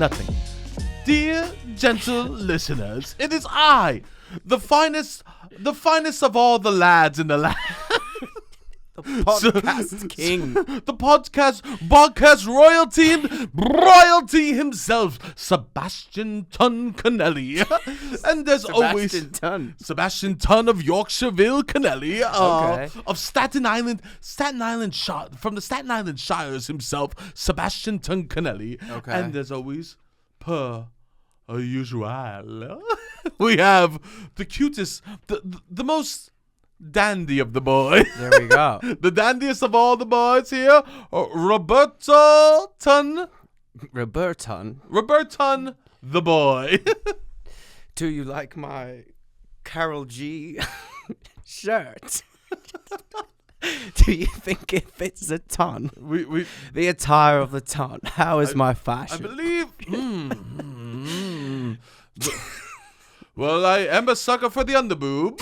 nothing. Dear gentle listeners, it is I, the finest of all the lads in the land. The podcast king. The podcast royalty himself, Sebastian Tun Connelly. And there's always Sebastian Tun of Yorkshireville Connelly, of Staten Island, from the Staten Island Shires himself, Sebastian Tun Connelly. Okay. And there's always, per usual, we have the cutest, the most dandy of the boys. There we go. The dandiest of all the boys here, Roberton, the boy. Do you like my Carol G shirt? Do you think it fits a ton? The attire of the ton. How is my fashion? I believe. Well, I am a sucker for the underboob.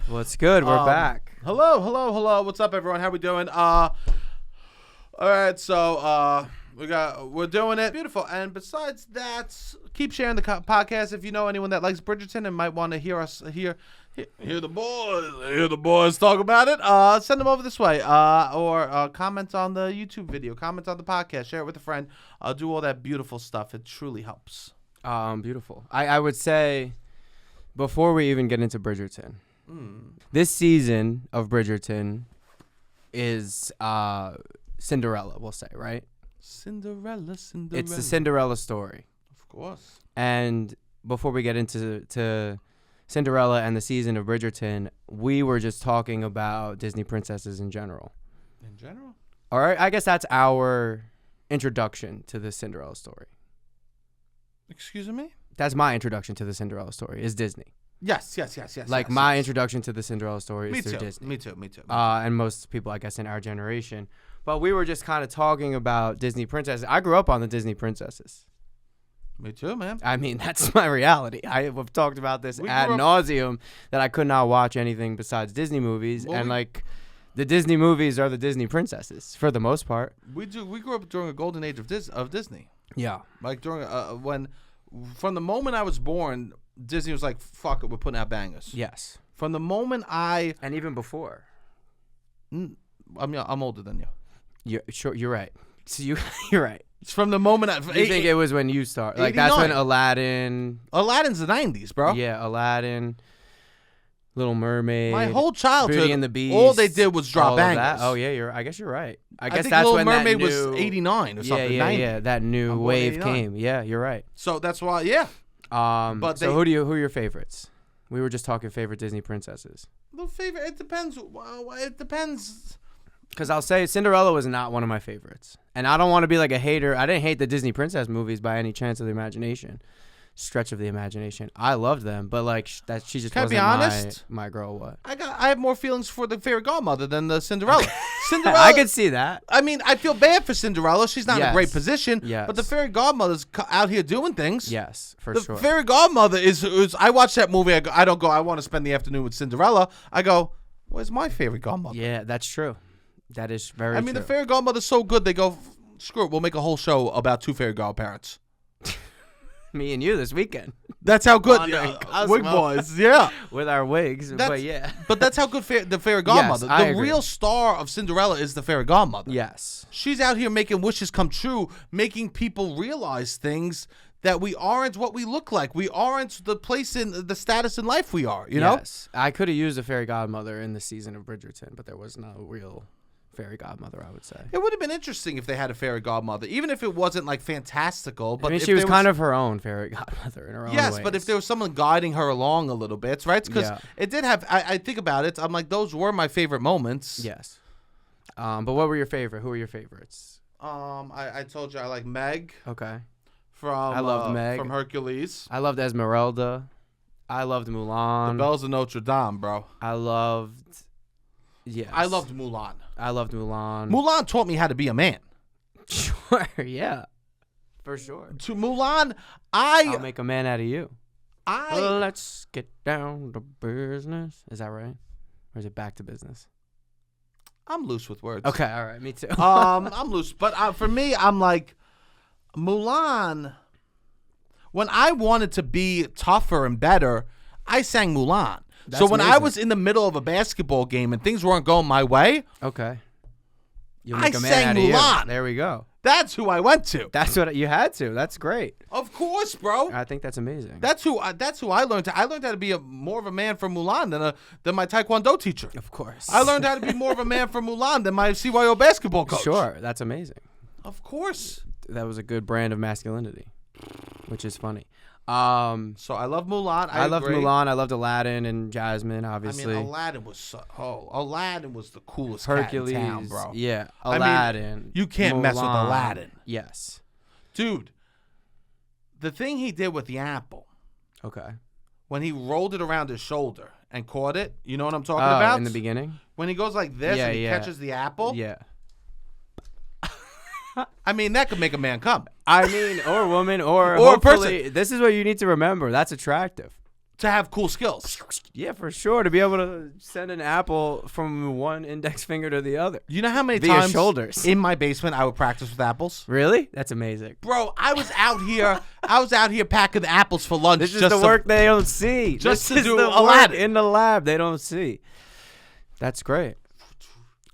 What's good? We're back. Hello. What's up, everyone? How we doing? All right. So, we're doing it. Beautiful. And besides that, keep sharing the podcast. If you know anyone that likes Bridgerton and might want to hear us hear the boys talk about it, send them over this way. Or comment on the YouTube video, comment on the podcast, share it with a friend. Do all that beautiful stuff. It truly helps. Beautiful. I would say, before we even get into Bridgerton, this season of Bridgerton is Cinderella, we'll say, right? Cinderella. It's the Cinderella story. Of course. And before we get into Cinderella and the season of Bridgerton, we were just talking about Disney princesses in general. In general? All right, I guess that's our introduction to the Cinderella story. Excuse me? That's my introduction to the Cinderella story, is Disney. Yes. Like, my introduction to the Cinderella story is through Disney. Me too. And most people, I guess, in our generation. But we were just kind of talking about Disney princesses. I grew up on the Disney princesses. Me too, man. I mean, that's my reality. I have talked about this ad nauseum that I could not watch anything besides Disney movies. Well, the Disney movies are the Disney princesses for the most part. We grew up during a golden age of Disney. Yeah. Like during from the moment I was born, Disney was like, fuck it, we're putting out bangers. Yes. From the moment and even before. I'm older than you. You're right. So you're right. It's from the moment you think it was when you start. Like, that's when Aladdin. Aladdin's the 90s, bro. Yeah, Aladdin, Little Mermaid. My whole childhood. Beauty and the Beast. All they did was drop bangers. Oh, yeah, I guess you're right. I guess think that's Little when Mermaid that new, was 89 or something. Yeah. That new wave came. Yeah, you're right. So that's why, yeah. But who are your favorites? We were just talking favorite Disney princesses. The favorite, it depends. Well, it depends. Because I'll say Cinderella was not one of my favorites. And I don't want to be like a hater. I didn't hate the Disney princess movies by any chance of the imagination. Stretch of the imagination. I loved them, but like that, she just wasn't my girl. What? I have more feelings for the fairy godmother than the Cinderella. Cinderella. I could see that. I mean, I feel bad for Cinderella. She's not in a great position. Yes. But the fairy godmother's out here doing things. Yes, for sure. The fairy godmother is. I watch that movie. I don't go, I want to spend the afternoon with Cinderella. I go, where's my fairy godmother? Yeah, that's true. That is very true. I mean, the fairy godmother's so good, they go, screw it, we'll make a whole show about two fairy godparents. Me and you this weekend. That's how good. Wig boys, yeah. With our wigs, but yeah. But that's how good the fairy godmother. Yes, the real star of Cinderella is the fairy godmother. Yes. She's out here making wishes come true, making people realize things that we aren't what we look like. We aren't the place in the status in life we are, you know? Yes. I could have used a fairy godmother in the season of Bridgerton, but there was no real fairy godmother, I would say. It would have been interesting if they had a fairy godmother, even if it wasn't like fantastical. But I mean, she was kind of her own fairy godmother in her own ways. Yes, but if there was someone guiding her along a little bit, right? Because it did have. I think about it. I'm like, those were my favorite moments. Yes. But what were your favorite? Who were your favorites? I told you I like Meg. Okay. I loved Meg from Hercules. I loved Esmeralda. I loved Mulan. The Bells of Notre Dame, bro. I loved. Yes. I loved Mulan. Mulan taught me how to be a man. Sure, yeah. For sure. To Mulan, I'll make a man out of you. Let's get down to business. Is that right? Or is it back to business? I'm loose with words. Okay, all right, me too. I'm loose, but for me, I'm like Mulan. When I wanted to be tougher and better, I sang Mulan. That's so when I amazing. was in the middle of a basketball game and things weren't going my way, Okay. You'll I make a man sang out of you. Mulan. There we go. that's who I went to. That's what you had to. That's great. Of course, bro. I think that's amazing. That's who I learned to. I learned how to be more of a man from Mulan than my Taekwondo teacher. Of course. I learned how to be more of a man from Mulan than my CYO basketball coach. Sure, that's amazing. Of course. That was a good brand of masculinity, which is funny. So I love Mulan. I loved agree. Mulan. I loved Aladdin and Jasmine, I obviously. mean, Aladdin was Aladdin was the coolest Hercules, cat in town, bro. Yeah, I mean, Aladdin. you can't mess with Mulan. Aladdin. Yes. Dude, the thing he did with the apple, Okay. when he rolled it around his shoulder and caught it, you know what I'm talking Oh, about? in the beginning? When he goes like this and he catches the apple, Yeah. I mean, that could make a man come. I mean, or a woman, or Or a hopefully, person. this is what you need to remember. That's attractive. To have cool skills. Yeah, for sure. To be able to send an apple from one index finger to the other. You know how many Via times shoulders. in my basement I would practice with apples? Really? That's amazing. Bro, I was out here packing apples for lunch. This is just the to- work they don't see. just this to is do the work Aladdin. in the lab they don't see. That's great.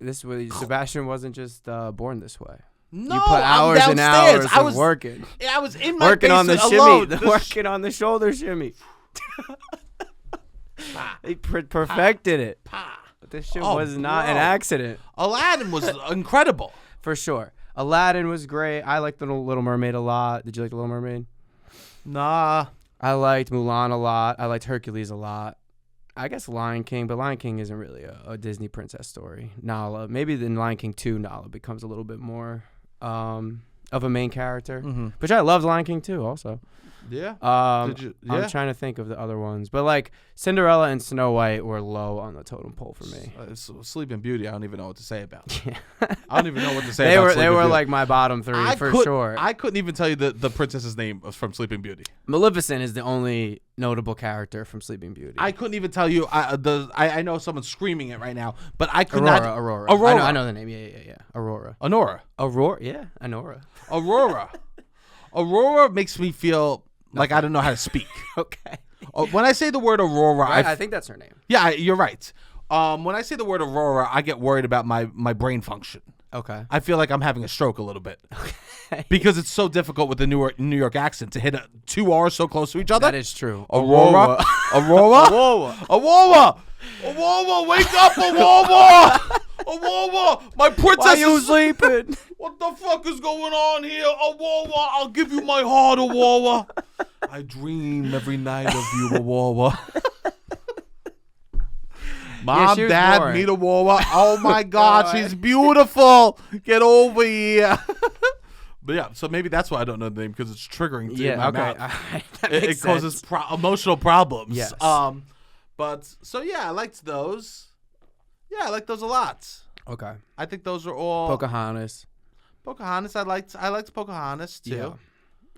This way, Sebastian wasn't just born this way. No, You put hours I'm and downstairs. hours of working. I was in my Working on the basement shimmy. alone. Working on the shoulder shimmy. He perfected it. This shit Oh, was not an bro. accident. Aladdin was incredible. For sure. Aladdin was great. I liked the Little Mermaid a lot. Did you like the Little Mermaid? Nah. I liked Mulan a lot. I liked Hercules a lot. I guess Lion King, but Lion King isn't really a Disney princess story. Nala, maybe in Lion King 2, Nala becomes a little bit more of a main character. Mm-hmm. Which I loved Lion King 2 also. Yeah. I'm trying to think of the other ones. But like Cinderella and Snow White were low on the totem pole for me. Sleeping Beauty, I don't even know what to say about. Yeah. I don't even know what to say They about were Sleeping Beauty. like my bottom three for sure. I couldn't even tell you the princess's name from Sleeping Beauty. Maleficent is the only notable character from Sleeping Beauty. I couldn't even tell you. I know someone's screaming it right now, but I could Aurora, not. Aurora. I know the name. Yeah. Aurora. Honora. Aurora. Yeah, Honora. Aurora. Aurora makes me feel like I don't know how to speak. Okay. When I say the word Aurora, Right, I think that's her name. yeah, you're right. When I say the word Aurora, I get worried about my brain function. Okay. I feel like I'm having a stroke a little bit Okay. because it's so difficult with the New York accent to hit two R's so close to each other. That is true. Aurora. Aurora. Aurora. Aurora. Aurora, wake up, Aurora. Aurora, my princess. Why you is- sleeping? What the fuck is going on here, Aurora? I'll give you my heart, Aurora. I dream every night of you, Aurora. Mom, she was Dad, boring. meet Aurora. Oh my God, God. she's beautiful. Get over here. But yeah, so maybe that's why I don't know the name, because it's triggering to my okay. mouth. That It makes causes sense. emotional problems. Yes. But so yeah, I liked those. Yeah, I liked those a lot. Okay. I think those are all Pocahontas. Pocahontas. I liked Pocahontas too. Yeah.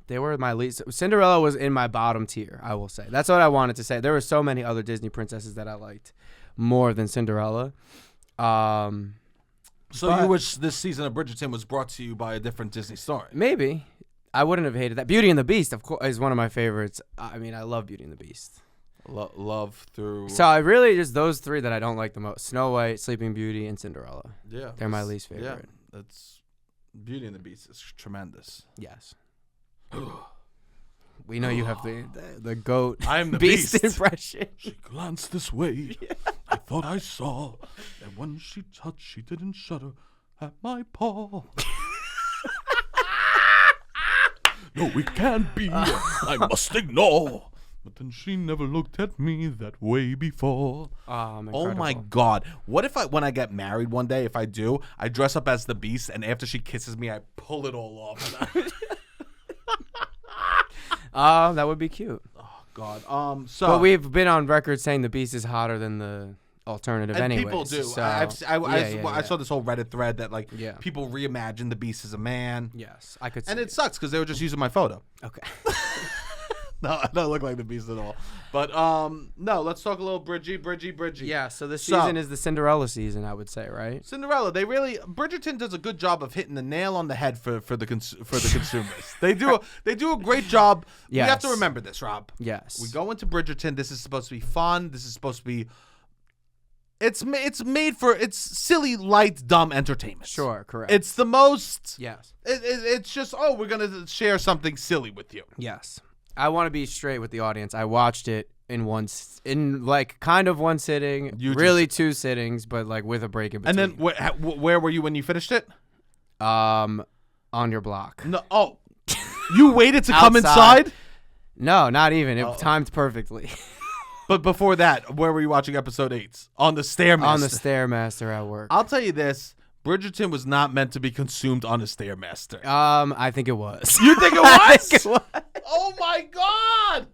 They were my least. Cinderella was in my bottom tier, I will say. That's what I wanted to say. There were so many other Disney princesses that I liked more than Cinderella. So But- you wish this season of Bridgerton was brought to you by a different Disney story? Maybe. I wouldn't have hated that. Beauty and the Beast, of course, is one of my favorites. I mean, I love Beauty and the Beast. Love through. So I really just those three that I don't like the most: Snow White, Sleeping Beauty, and Cinderella. Yeah, They're my least favorite. Yeah, that's Beauty and the Beast is tremendous. Yes. We know you have the goat. I am the beast beast. impression. She glanced this way. I thought I saw that when she touched, she didn't shudder at my paw. No, it can't be. I must ignore. But then she never looked at me that way before. Oh my God. What if when I get married one day, if I do, I dress up as the Beast, and after she kisses me, I pull it all off. That would be cute. Oh God. So But we've been on record saying the Beast is hotter than the alternative and anyways. people do. So, I yeah. saw this whole Reddit thread that Yeah. people reimagine the Beast as a man. Yes, I could see And it sucks because they were just using my photo. Okay. No, I don't look like the Beast at all. But no, let's talk a little Bridgie. Yeah, so this season is the Cinderella season, I would say, right? Cinderella. Bridgerton does a good job of hitting the nail on the head for the consumers. They do a great job. Yes. We have to remember this, Rob. Yes. We go into Bridgerton. This is supposed to be fun. This is supposed to be. It's made for silly, light, dumb entertainment. Sure, correct. It's the most. Yes. It's just we're gonna share something silly with you. Yes. I want to be straight with the audience. I watched it in one sitting. Really 2 sittings, but like with a break in between. And then where were you when you finished it? On your block. No. Oh, you waited to come inside? No, not even. It timed perfectly. But before that, where were you watching episode 8? On the Stairmaster. On the Stairmaster at work. I'll tell you this. Bridgerton was not meant to be consumed on a Stairmaster. I think it was. You think it was? I think it was. Oh, my God.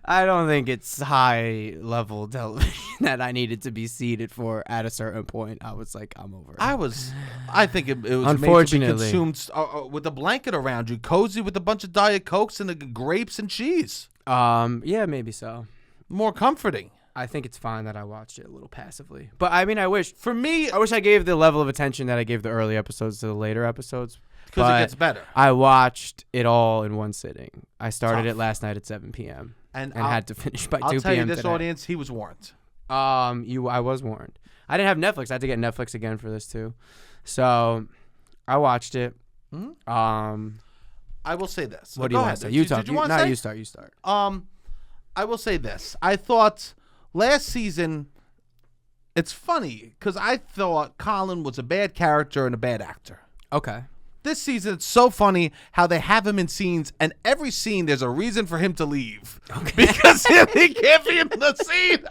I don't think it's high-level television that I needed to be seated for at a certain point. I was like, I'm over it. I think it was Unfortunately. made to be consumed with a blanket around you, cozy with a bunch of Diet Cokes and the grapes and cheese. Yeah, maybe so. More comforting. I think it's fine that I watched it a little passively. But I mean, I wish I gave the level of attention that I gave the early episodes to the later episodes. Because it gets better. I watched it all in one sitting. I started it last night at 7 p.m. and had to finish by 2 p.m. I'll tell you this, today. audience, he was warned. I was warned. I didn't have Netflix. I had to get Netflix again for this too. So I watched it. Mm-hmm. I will say this. What do you want to say? You start. I will say this. I thought last season, it's funny because I thought Colin was a bad character and a bad actor. Okay. This season, it's so funny how they have him in scenes, and every scene there's a reason for him to leave. Okay. Because he can't be in the scene.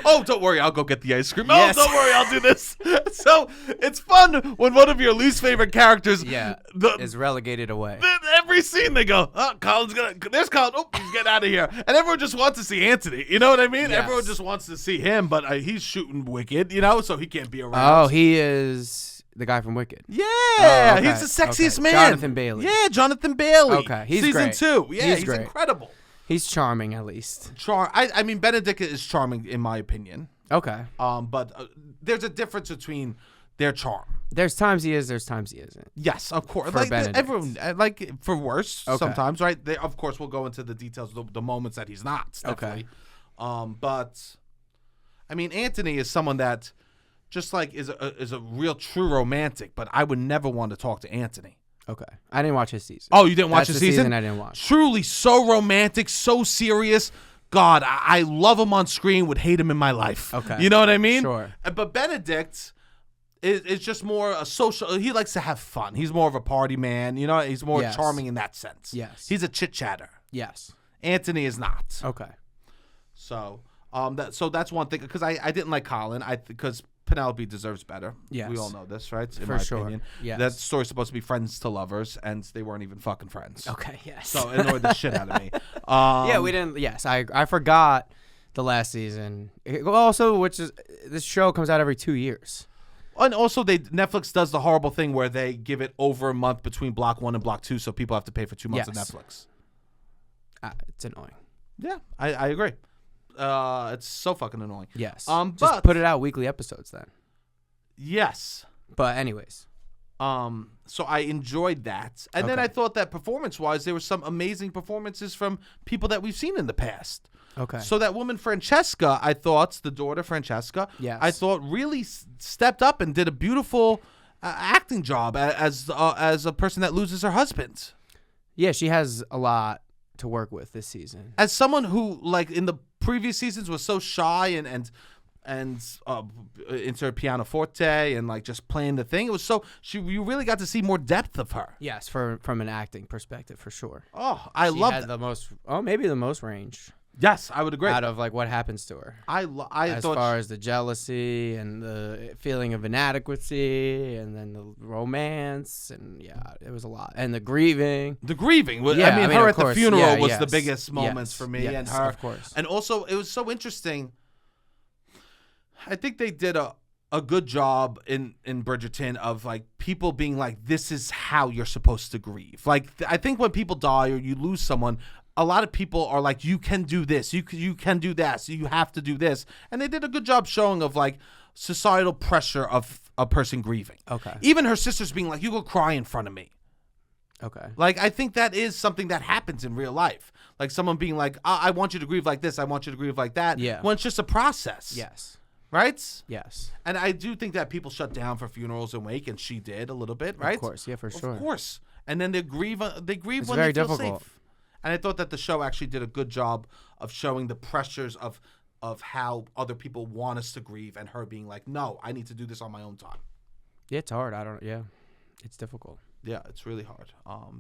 Oh, don't worry, I'll go get the ice cream. Yes. Oh, don't worry, I'll do this. So it's fun when one of your least favorite characters is relegated away. Every scene they go, there's Colin. Oh, he's getting out of here. And everyone just wants to see Anthony. You know what I mean? Yes. Everyone just wants to see him, but he's shooting Wicked, so he can't be around. Oh, he is the guy from Wicked. Yeah, okay. He's the sexiest man. Jonathan Bailey. Yeah, Jonathan Bailey. Okay, he's Season great. 2. Yeah, he's great. incredible. He's charming, at least. I mean, Benedict is charming in my opinion. Okay. But there's a difference between their charm. There's times he is, there's times he isn't. Yes, of course. For Benedict. Everyone, for worse sometimes, right? Of course, we'll go into the details, the moments that he's not. Definitely. Okay. But I mean, Anthony is someone that just is a real true romantic, but I would never want to talk to Anthony. Okay. I didn't watch his season. Oh, you didn't watch his season? I didn't watch. Truly so romantic, so serious. God, I love him on screen, would hate him in my life. Okay. You know what I mean? Sure. But Benedict is just more a social. He likes to have fun. He's more of a party man. He's more charming in that sense. Yes. He's a chit-chatter. Yes. Anthony is not. Okay. So, that's one thing. Because I didn't like Colin. Because Penelope deserves better. Yes. We all know this, right? In For my sure. opinion. Yes. That story's supposed to be friends to lovers, and they weren't even fucking friends. Okay, yes. So it annoyed the shit out of me. Yeah, we didn't. Yes, I forgot the last season. Also, this show comes out every 2 years. And also, Netflix does the horrible thing where they give it over a month between block 1 and block 2, so people have to pay for 2 months of Netflix. It's annoying. Yeah, I agree. It's so fucking annoying. Yes. But just put it out weekly episodes then. Yes. But anyways. So I enjoyed that. And then I thought that performance-wise, there were some amazing performances from people that we've seen in the past. Okay. So that woman Francesca, I thought, the daughter Francesca, yes. I thought really stepped up and did a beautiful acting job as a person that loses her husband. Yeah, she has a lot to work with this season. As someone who, in the previous seasons, was so shy and into her pianoforte and just playing the thing, it was you really got to see more depth of her. Yes, from an acting perspective, for sure. Oh, I love that. Maybe the most range. Yes, I would agree. Out of what happens to her. As far as the jealousy and the feeling of inadequacy and then the romance and it was a lot. And the grieving. The grieving. Yeah, I mean her at the funeral was the biggest moments for me and her. Of course. And also it was so interesting. I think they did a good job in Bridgerton of people being this is how you're supposed to grieve. I think when people die or you lose someone, a lot of people are like, you can do this, you can do that, so you have to do this, and they did a good job showing of like societal pressure of a person grieving. Okay. Even her sisters being like, you go cry in front of me. Okay. Like, I think that is something that happens in real life. Like someone being like, I want you to grieve like this, I want you to grieve like that. Yeah. When it's just a process. Yes. Right? Yes. And I do think that people shut down for funerals and wake, and she did a little bit, right? Of course, yeah, for sure. Of course. And then they grieve It's when very they feel difficult. safe. And I thought that the show actually did a good job of showing the pressures of how other people want us to grieve, and her being like, no, I need to do this on my own time. Yeah, it's hard. It's difficult. Yeah, it's really hard.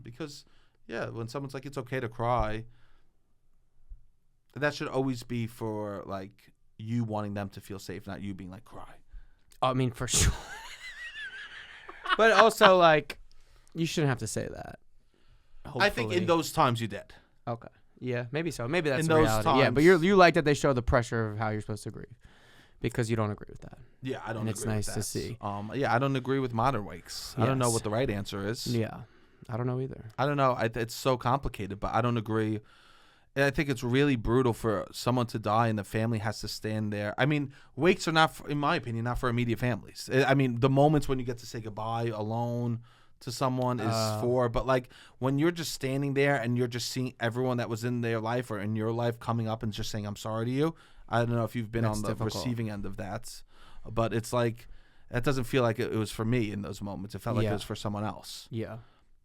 Because, yeah, when someone's like, it's okay to cry, that should always be for, like, you wanting them to feel safe, not you being like, cry. I mean, for sure. But also, like, you shouldn't have to say that. Hopefully. I think in those times you did. Okay. Yeah, maybe so. Maybe that's in the those reality. times, Yeah, but you like that they show the pressure of how you're supposed to grieve, because you don't agree with that. Yeah, I don't. And agree it's nice with to that. see. Yeah, I don't agree with modern wakes. I don't know Yes. what the right answer is. Yeah, I don't know either. I don't know. It's so complicated, but I don't agree. I think it's really brutal for someone to die and the family has to stand there. I mean, wakes are not, in my opinion, not for immediate families. I mean, the moments when you get to say goodbye alone to someone is for, but like when you're just standing there and you're just seeing everyone that was in their life or in your life coming up and just saying, I'm sorry to you. I don't know if you've been That's on the difficult. receiving end of that, but it's like, that doesn't feel like it was for me in those moments. It felt like it Yeah. was for someone else. Yeah.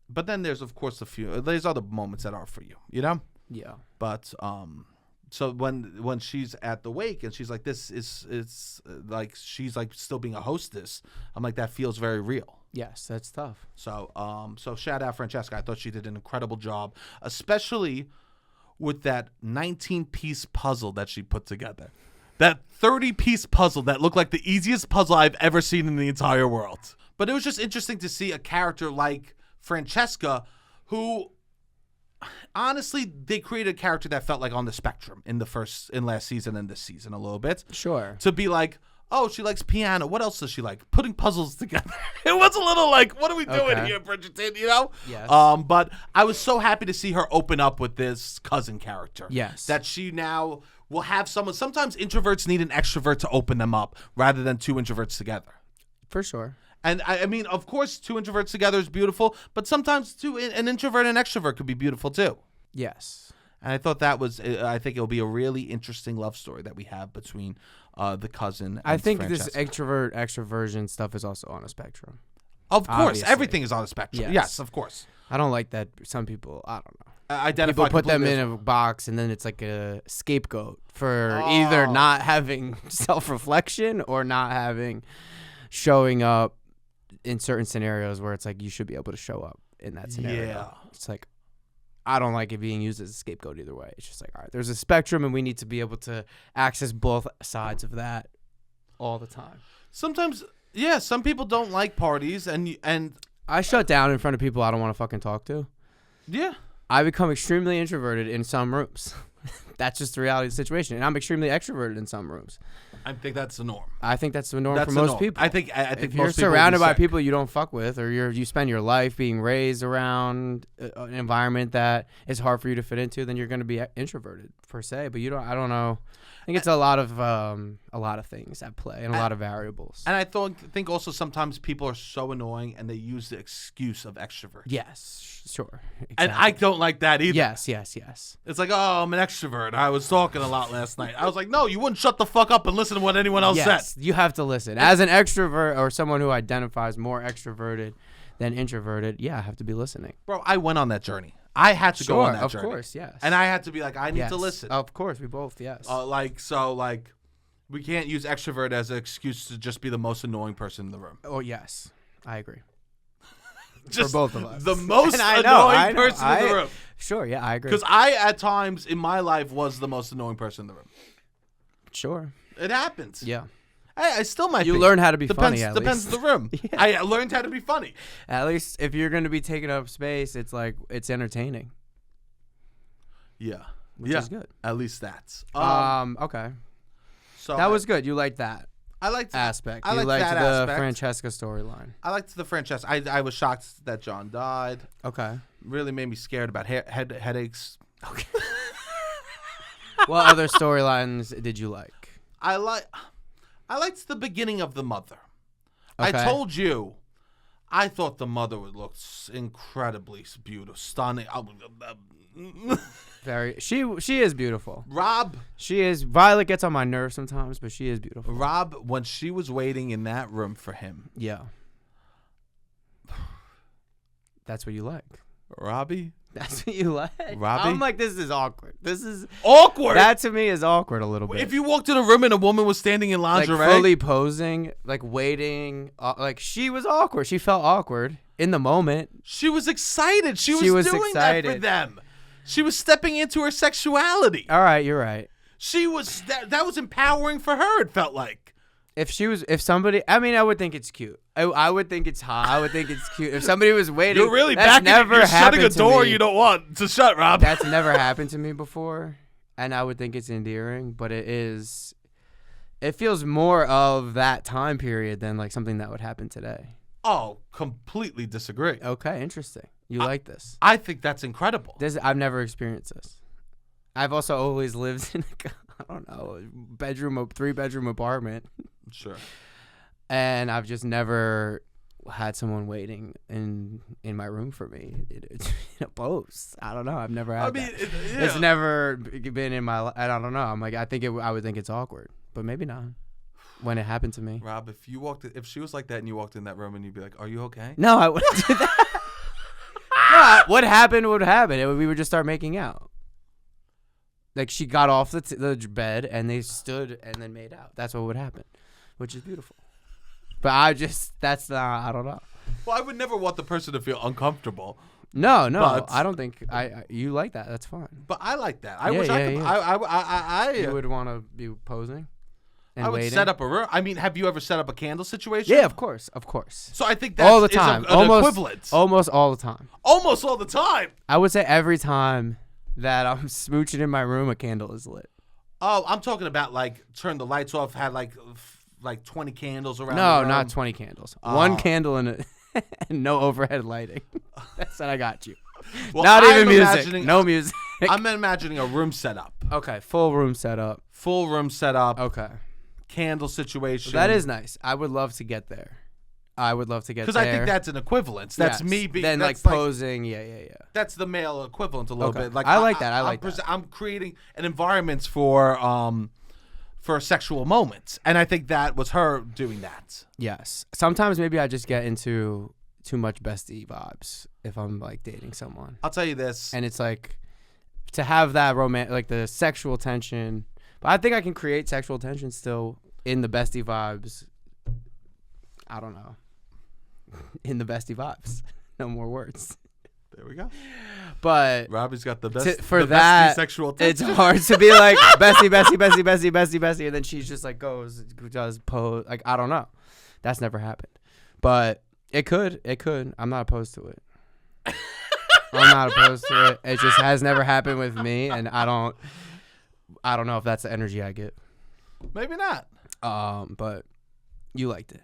But then there's, of course, there's other moments that are for you, you know? Yeah. But so when she's at the wake and she's like, this is like, she's like still being a hostess, I'm like, that feels very real. Yes, that's tough. So so shout out Francesca. I thought she did an incredible job, especially with that 19-piece puzzle that she put together. That 30-piece puzzle that looked like the easiest puzzle I've ever seen in the entire world. But it was just interesting to see a character like Francesca, who honestly, they created a character that felt like on the spectrum in last season and this season a little bit. Sure. To be like, oh, she likes piano. What else does she like? Putting puzzles together. It was a little like, what are we doing Okay. here, Bridgerton? You know? Yes. But I was so happy to see her open up with this cousin character. Yes. That she now will have someone. Sometimes introverts need an extrovert to open them up rather than two introverts together. For sure. And I mean, of course, two introverts together is beautiful, but sometimes an introvert and an extrovert could be beautiful too. Yes. And I thought that was, I think it'll be a really interesting love story that we have between the cousin and I think Francesca. this extroversion stuff is also on a spectrum. Of course, obviously. everything is on a spectrum. Yes, of course. I don't like that some people, I don't know. Identify People put them completely in a box and then it's like a scapegoat for either not having self-reflection or not having showing up in certain scenarios where it's like you should be able to show up in that scenario. Yeah. It's like, I don't like it being used as a scapegoat either way. It's just like, all right, there's a spectrum and we need to be able to access both sides of that all the time. Sometimes, yeah, some people don't like parties and I shut down in front of people I don't want to fucking talk to. yeah. I become extremely introverted in some rooms. That's just the reality of the situation. And I'm extremely extroverted in some rooms. I think that's the norm. I think that's the norm That's for the most norm. people. I think if most you're people surrounded will be by sick. people you don't fuck with, or you spend your life being raised around an environment that is hard for you to fit into, then you're going to be introverted per se. But I don't know. I think it's a lot of things at play and a lot of variables. And I think also sometimes people are so annoying and they use the excuse of extrovert. Yes, sure. Exactly. And I don't like that either. Yes. It's like, oh, I'm an extrovert. I was talking a lot last night. I was like, no, you wouldn't shut the fuck up and listen to what anyone else Yes, said. you have to listen. As an extrovert or someone who identifies more extroverted than introverted, I have to be listening. Bro, I went on that journey. I had to go on that journey. Of course, yes. And I had to be like, I need Yes. to listen. Of course, we both, yes. We can't use extrovert as an excuse to just be the most annoying person in the room. Oh, yes. I agree. Just both of us. The most And I know, annoying person in the room. Sure, yeah, I agree. Because I, at times in my life, was the most annoying person in the room. Sure. It happens. Yeah. Hey, I still might be. You learn how to be Depends, funny, at depends least. on the room. Yeah. I learned how to be funny. At least if you're going to be taking up space, it's like, it's entertaining. Yeah. Which is good. At least that's. Okay. So That was good. You liked that I liked aspect. I You liked liked that the aspect. Francesca storyline. I liked the franchise. I was shocked that John died. Okay. Really made me scared about headaches. Okay. What other storylines did you like? I liked the beginning of the mother. Okay. I told you, I thought the mother would look incredibly beautiful, stunning. She is beautiful. Rob. She is. Violet gets on my nerves sometimes, but she is beautiful. Rob, when she was waiting in that room for him. Yeah. That's what you like. Robbie? That's what you like? Robbie? I'm like, this is awkward. This is awkward. That to me is awkward a little bit. If you walked in a room and a woman was standing in lingerie. Like fully posing, like waiting, like she was awkward. She felt awkward in the moment. She was excited. She was doing excited. That for them. She was stepping into her sexuality. All right, you're right. She was that was empowering for her, it felt like. If somebody, I mean, I would think it's cute. I would think it's hot. I would think it's cute. If somebody was waiting, you're really that's never shutting a door you don't want to shut, Rob. That's never happened to me before, and I would think it's endearing. But it feels more of that time period than like something that would happen today. Oh, completely disagree. Okay, interesting. You like this? I think that's incredible. I've never experienced this. I've also always lived in I don't know, 3-bedroom apartment. Sure. And I've just never had someone waiting in my room for me in a post. I don't know. I've never had that. It's never been in my life. I don't know. I'm like, I would think it's awkward, but maybe not when it happened to me. Rob, if she was like that and you walked in that room and you'd be like, "Are you okay?" No, I wouldn't do that. No, what happened would happen. We would just start making out. Like she got off the bed and they stood and then made out. That's what would happen, which is beautiful. But I don't know. Well, I would never want the person to feel uncomfortable. No, I don't think you like that. That's fine. But I like that. I could. You would want to be posing. And I would waiting. set up a room. I mean, have you ever set up a candle situation? Yeah, of course. So I think that's all the time. Equivalent. Almost all the time. Almost all the time. I would say every time that I'm smooching in my room, a candle is lit. Oh, I'm talking about like turn the lights off, had like 20 candles around. No, not 20 candles. One candle and no overhead lighting. That's what I got you. Well, not even music. No music. I'm imagining a room setup. Okay, full room setup. Okay. Candle situation. That is nice. I would love to get there. Because I think that's an equivalence. That's me being then like posing. Yeah. That's the male equivalent a little bit. Like I like that. I'm creating an environment for sexual moments, and I think that was her doing that. Yes. Sometimes maybe I just get into too much bestie vibes if I'm like dating someone. I'll tell you this, and it's like to have that like the sexual tension. But I think I can create sexual tension still in the bestie vibes. I don't know. In the bestie vibes. No more words. There we go. But Robbie's got the best for that sexual tension. It's hard to be like bestie, and then she just like does pose. Like I don't know. That's never happened. But it could. I'm not opposed to it. I'm not opposed to it. It just has never happened with me, and I don't know if that's the energy I get. Maybe not. But you liked it.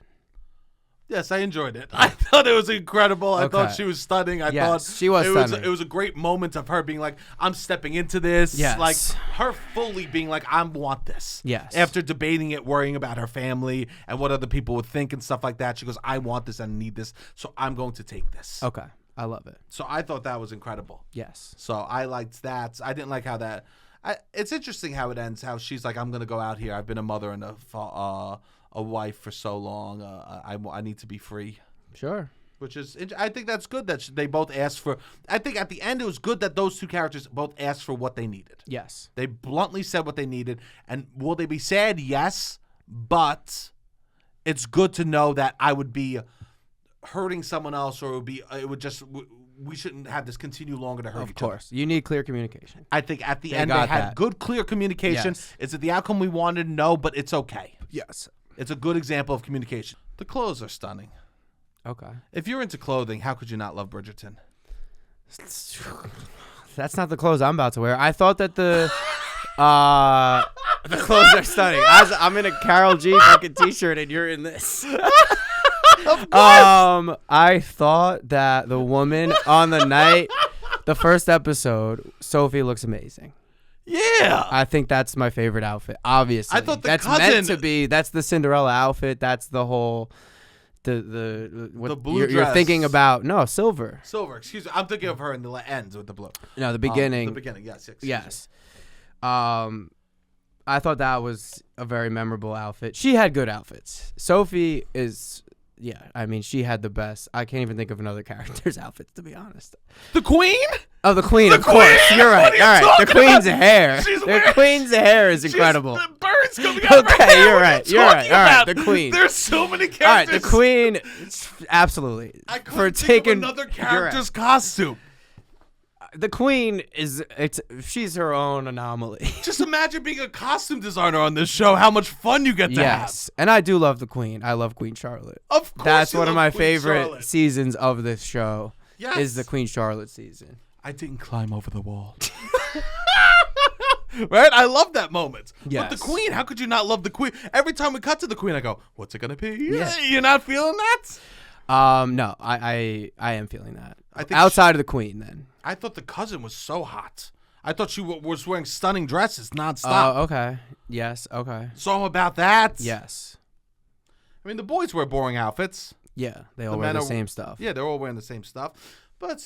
Yes, I enjoyed it. I thought it was incredible. I thought she was stunning. I thought she was stunning. It was a great moment of her being like, I'm stepping into this. Yes. Like her fully being like, I want this. Yes. After debating it, worrying about her family and what other people would think and stuff like that, she goes, I want this and need this, so I'm going to take this. Okay. I love it. So I thought that was incredible. Yes. So I liked that. I didn't like how that... it's interesting how it ends, how she's like, I'm going to go out here. I've been a mother and a wife for so long. I need to be free. Sure. Which is, I think that's good that they both asked for. I think at the end it was good that those two characters both asked for what they needed. Yes. They bluntly said what they needed. And will they be sad? Yes. But it's good to know that I would be hurting someone else, or we shouldn't have this continue longer to hurt each other. Of course. You need clear communication. I think at the end they had good, clear communication. Yes. Is it the outcome we wanted? No, but it's okay. Yes. It's a good example of communication. The clothes are stunning. Okay. If you're into clothing, how could you not love Bridgerton? That's not the clothes I'm about to wear. I thought that the clothes are stunning. I'm in a Karol G fucking t-shirt and you're in this. Of course. I thought that the woman on the first episode, Sophie looks amazing. Yeah. I think that's my favorite outfit. Obviously, I thought the that's cousin meant to be. That's the Cinderella outfit. That's the whole. The blue you're dress. thinking about. No, silver. Silver. Excuse me. I'm thinking of her in the ends with the blue. No, the beginning. The beginning. Yes. Yes. I thought that was a very memorable outfit. She had good outfits. Sophie is. Yeah, I mean, she had the best. I can't even think of another character's outfits, to be honest. The Queen? Oh, the Queen, of course. You're right. All right. The Queen's hair. The Queen's hair is incredible. The birds coming out of her Okay, hair. you're right. You're right. All right, the Queen. There's so many characters. All right, the Queen, absolutely. I couldn't think of another character's costume. The Queen she's her own anomaly. Just imagine being a costume designer on this show, how much fun you get to have. Yes, and I do love the Queen. I love Queen Charlotte. Of course. That's one of my Queen favorite Charlotte. seasons of this show. Yes. Is the Queen Charlotte season. I didn't climb over the wall. Right? I love that moment. Yes. But the Queen, how could you not love the Queen? Every time we cut to the Queen, I go, what's it going to be? Yeah. You're not feeling that? No, I am feeling that. I think outside of the Queen, then. I thought the cousin was so hot. I thought she was wearing stunning dresses nonstop. Oh, okay. Yes, okay. So I'm about that. Yes. I mean, the boys wear boring outfits. Yeah, they all wear the same stuff. Yeah, they're all wearing the same stuff. But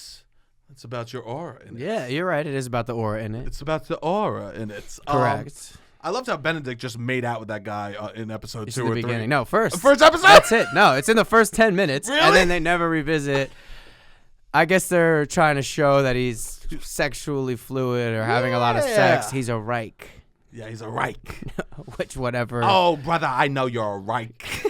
it's about your aura in it. Yeah, you're right. It is about the aura in it. It's about the aura in it. Correct. I loved how Benedict just made out with that guy in episode It's 2 in the or beginning. 3. No, first. First episode? That's it. No, it's in the first 10 minutes. Really? And then they never revisit. I guess they're trying to show that he's sexually fluid or having a lot of sex. He's a Reich. Yeah, he's a Reich. Which, whatever. Oh, brother, I know you're a Reich.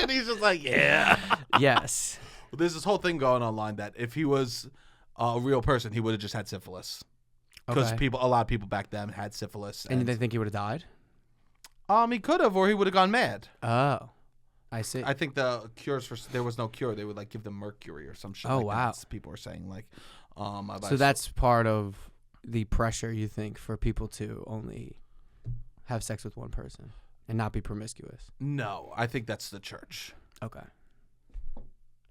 And he's just like, yeah. Yes. Well, there's this whole thing going online that if he was a real person, he would have just had syphilis. Because Okay. a lot of people back then had syphilis. And they think he would have died? He could have, or he would have gone mad. Oh. I see. I think the cures there was no cure. They would like give them mercury or some shit. Oh, like wow. That. People were saying like, So that's part of the pressure, you think, for people to only have sex with one person and not be promiscuous. No, I think that's the church. Okay.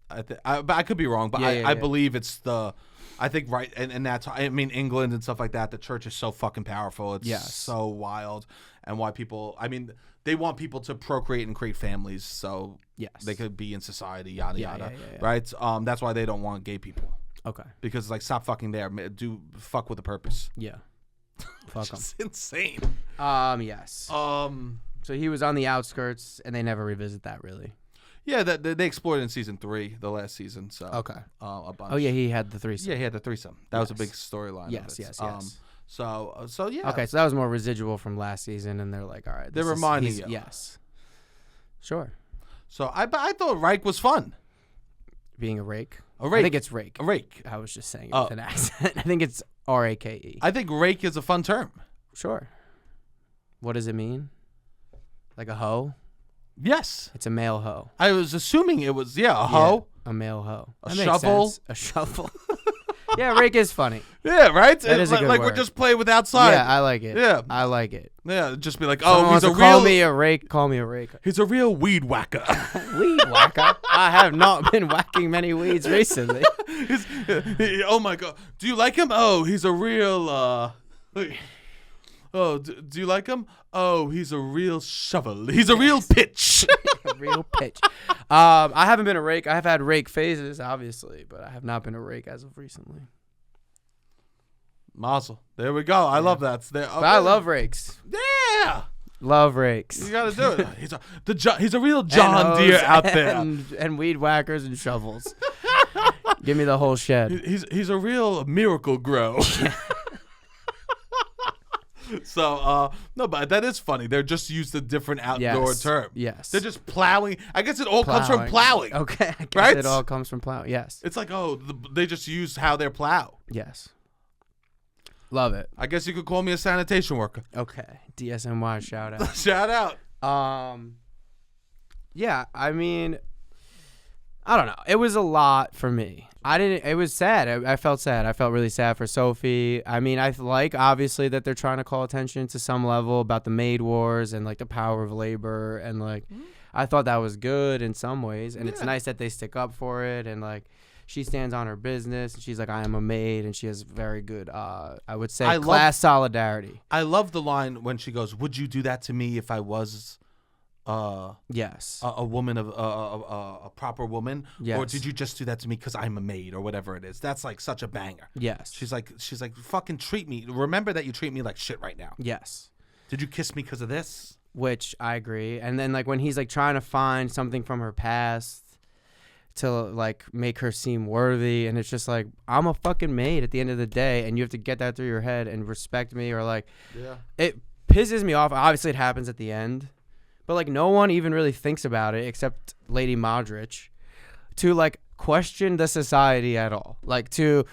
But I could be wrong, but I believe it's I think right, and that's I mean England and stuff like that. The church is so fucking powerful. It's so wild, and why people. I mean, they want people to procreate and create families, so they could be in society, yada yada. Right? That's why they don't want gay people. Okay. Because like stop fucking there, do fuck with a purpose. Yeah. Fuck them. It's insane. Yes. So he was on the outskirts, and they never revisit that really. Yeah, they explored in season 3, the last season. So okay. A bunch. Oh yeah, he had the threesome. Yeah, he had the threesome. That was a big storyline. Yes, of it. yes. So yeah. Okay, so that was more residual from last season, and they're like, all right, they're reminding you. Yes. Sure. So I thought Reich was fun. Being a rake. A rake. I think it's rake. A rake. I was just saying it with an accent. I think it's R-A-K-E. I think rake is a fun term. Sure. What does it mean? Like a hoe? Yes. It's a male hoe. I was assuming it was, a hoe. A male hoe. A shovel. A shovel. Yeah, rake is funny. Yeah, right? That is a good like word. we're just playing with outside. Yeah, I like it. Yeah. I like it. Yeah, just be like, Someone he's a wants to real... Call me a rake. Call me a rake. He's a real weed whacker. Weed whacker? I have not been whacking many weeds recently. Oh, my God. Do you like him? Oh, he's a real... Oh, do you like him? Oh, he's a real shovel. He's a real pitch. A real pitch. I haven't been a rake. I have had rake phases, obviously, but I have not been a rake as of recently. Mazel. There we go. I love that. But I love rakes. Yeah. Love rakes. You got to do it. He's a real John Deere out there. And weed whackers and shovels. Give me the whole shed. He's a real miracle grow. So, no, but that is funny. They're just used a different outdoor term. Yes. They're just plowing. I guess it all comes from plowing. Okay. I guess right? it all comes from plowing. Yes. It's like, they just use how they plow. Yes. Love it. I guess you could call me a sanitation worker. Okay. DSNY shout out. Shout out. Yeah, I mean, I don't know. It was a lot for me. It was sad. I felt sad. I felt really sad for Sophie. I mean, I like, obviously, that they're trying to call attention to some level about the maid wars and, like, the power of labor. And, like, I thought that was good in some ways. And it's nice that they stick up for it. And, like, she stands on her business. And she's like, I am a maid, and she has very good, I would say, class solidarity. I love the line when she goes, "Would you do that to me if I was?" Yes. A woman of a proper woman, yes. Or did you just do that to me because I'm a maid or whatever it is? That's like such a banger. Yes. She's like, fucking treat me. Remember that you treat me like shit right now. Yes. Did you kiss me because of this? Which I agree. And then like when he's like trying to find something from her past to like make her seem worthy, and it's just like, I'm a fucking maid at the end of the day, and you have to get that through your head and respect me, or like, yeah, it pisses me off. Obviously, it happens at the end. But, like, no one even really thinks about it except Lady Modric to, like, question the society at all. Like, the